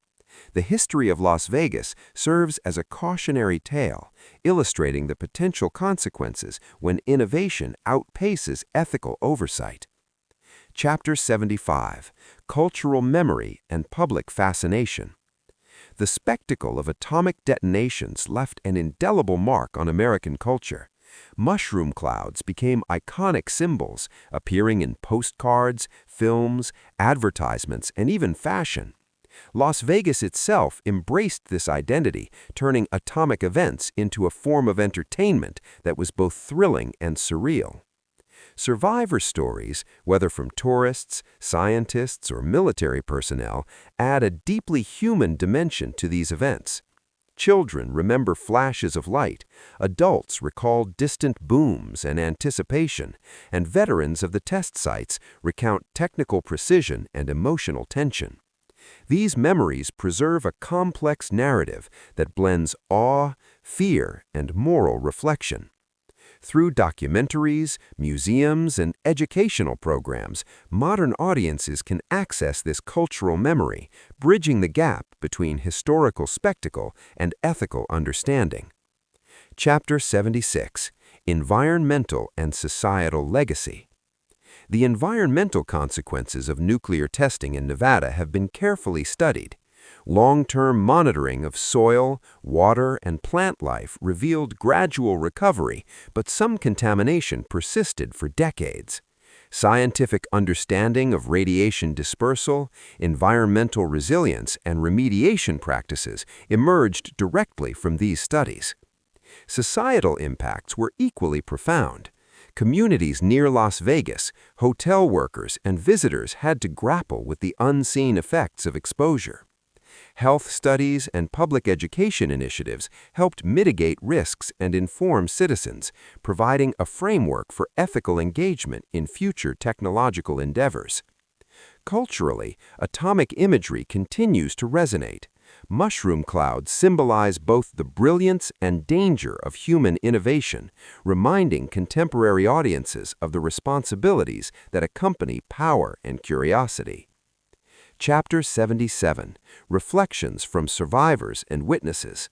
Speaker 3: The history of Las Vegas serves as a cautionary tale, illustrating the potential consequences when innovation outpaces ethical oversight. Chapter 75: Cultural Memory and Public Fascination. The spectacle of atomic detonations left an indelible mark on American culture. Mushroom clouds became iconic symbols, appearing in postcards, films, advertisements, and even fashion. Las Vegas itself embraced this identity, turning atomic events into a form of entertainment that was both thrilling and surreal. Survivor stories, whether from tourists, scientists, or military personnel, add a deeply human dimension to these events. Children remember flashes of light, adults recall distant booms and anticipation, and veterans of the test sites recount technical precision and emotional tension. These memories preserve a complex narrative that blends awe, fear, and moral reflection. Through documentaries, museums, and educational programs, modern audiences can access this cultural memory, bridging the gap between historical spectacle and ethical understanding. Chapter 76: Environmental and Societal Legacy. The environmental consequences of nuclear testing in Nevada have been carefully studied. Long-term monitoring of soil, water, and plant life revealed gradual recovery, but some contamination persisted for decades. Scientific understanding of radiation dispersal, environmental resilience, and remediation practices emerged directly from these studies. Societal impacts were equally profound. Communities near Las Vegas, hotel workers, and visitors had to grapple with the unseen effects of exposure. Health studies and public education initiatives helped mitigate risks and inform citizens, providing a framework for ethical engagement in future technological endeavors. Culturally, atomic imagery continues to resonate. Mushroom clouds symbolize both the brilliance and danger of human innovation, reminding contemporary audiences of the responsibilities that accompany power and curiosity. Chapter 77. Reflections from Survivors and Witnesses.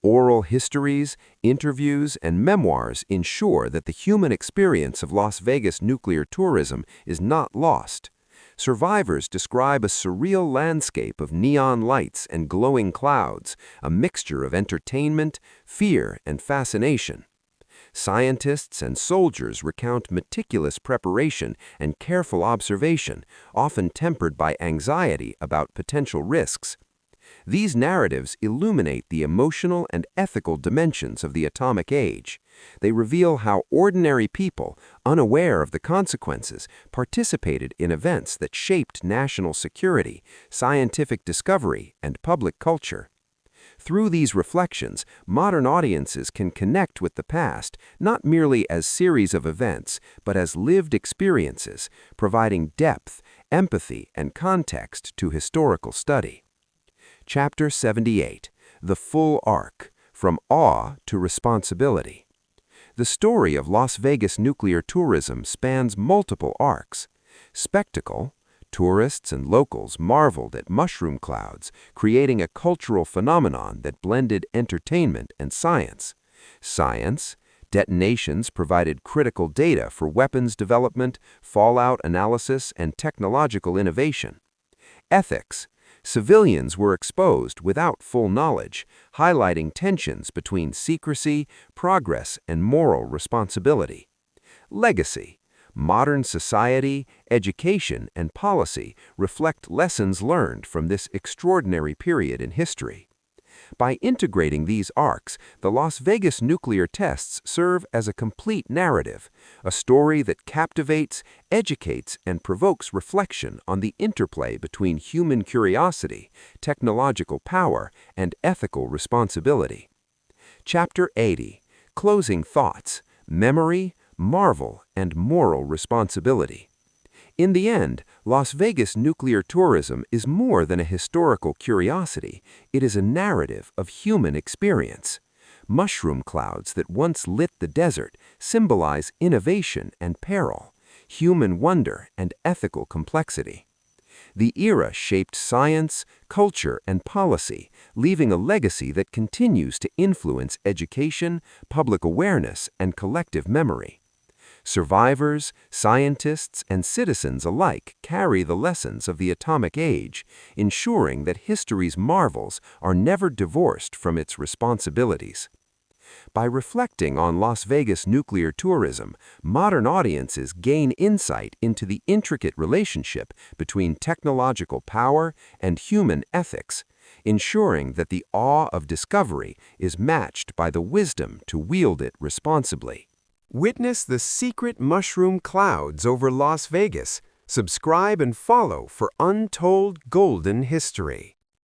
Speaker 3: Oral histories, interviews, and memoirs ensure that the human experience of Las Vegas nuclear tourism is not lost. Survivors describe a surreal landscape of neon lights and glowing clouds, a mixture of entertainment, fear, and fascination. Scientists and soldiers recount meticulous preparation and careful observation, often tempered by anxiety about potential risks. These narratives illuminate the emotional and ethical dimensions of the atomic age. They reveal how ordinary people, unaware of the consequences, participated in events that shaped national security, scientific discovery, and public culture. Through these reflections, modern audiences can connect with the past not merely as series of events, but as lived experiences, providing depth, empathy, and context to historical study. Chapter 78. The Full Arc, From Awe to Responsibility. The story of Las Vegas nuclear tourism spans multiple arcs. Spectacle. Tourists and locals marveled at mushroom clouds, creating a cultural phenomenon that blended entertainment and science. Science. Detonations provided critical data for weapons development, fallout analysis, and technological innovation. Ethics. Civilians were exposed without full knowledge, highlighting tensions between secrecy, progress, and moral responsibility. Legacy. Modern society, education, and policy reflect lessons learned from this extraordinary period in history. By integrating these arcs, the Las Vegas nuclear tests serve as a complete narrative, a story that captivates, educates, and provokes reflection on the interplay between human curiosity, technological power, and ethical responsibility. Chapter 80. Closing Thoughts, Memory, Marvel, and Moral Responsibility. In the end, Las Vegas nuclear tourism is more than a historical curiosity. It is a narrative of human experience. Mushroom clouds that once lit the desert symbolize innovation and peril, human wonder and ethical complexity. The era shaped science, culture, and policy, leaving a legacy that continues to influence education, public awareness, and collective memory. Survivors, scientists, and citizens alike carry the lessons of the atomic age, ensuring that history's marvels are never divorced from its responsibilities. By reflecting on Las Vegas nuclear tourism, modern audiences gain insight into the intricate relationship between technological power and human ethics, ensuring that the awe of discovery is matched by the wisdom to wield it responsibly.
Speaker 4: Witness the secret mushroom clouds over Las Vegas. Subscribe and follow for untold golden history.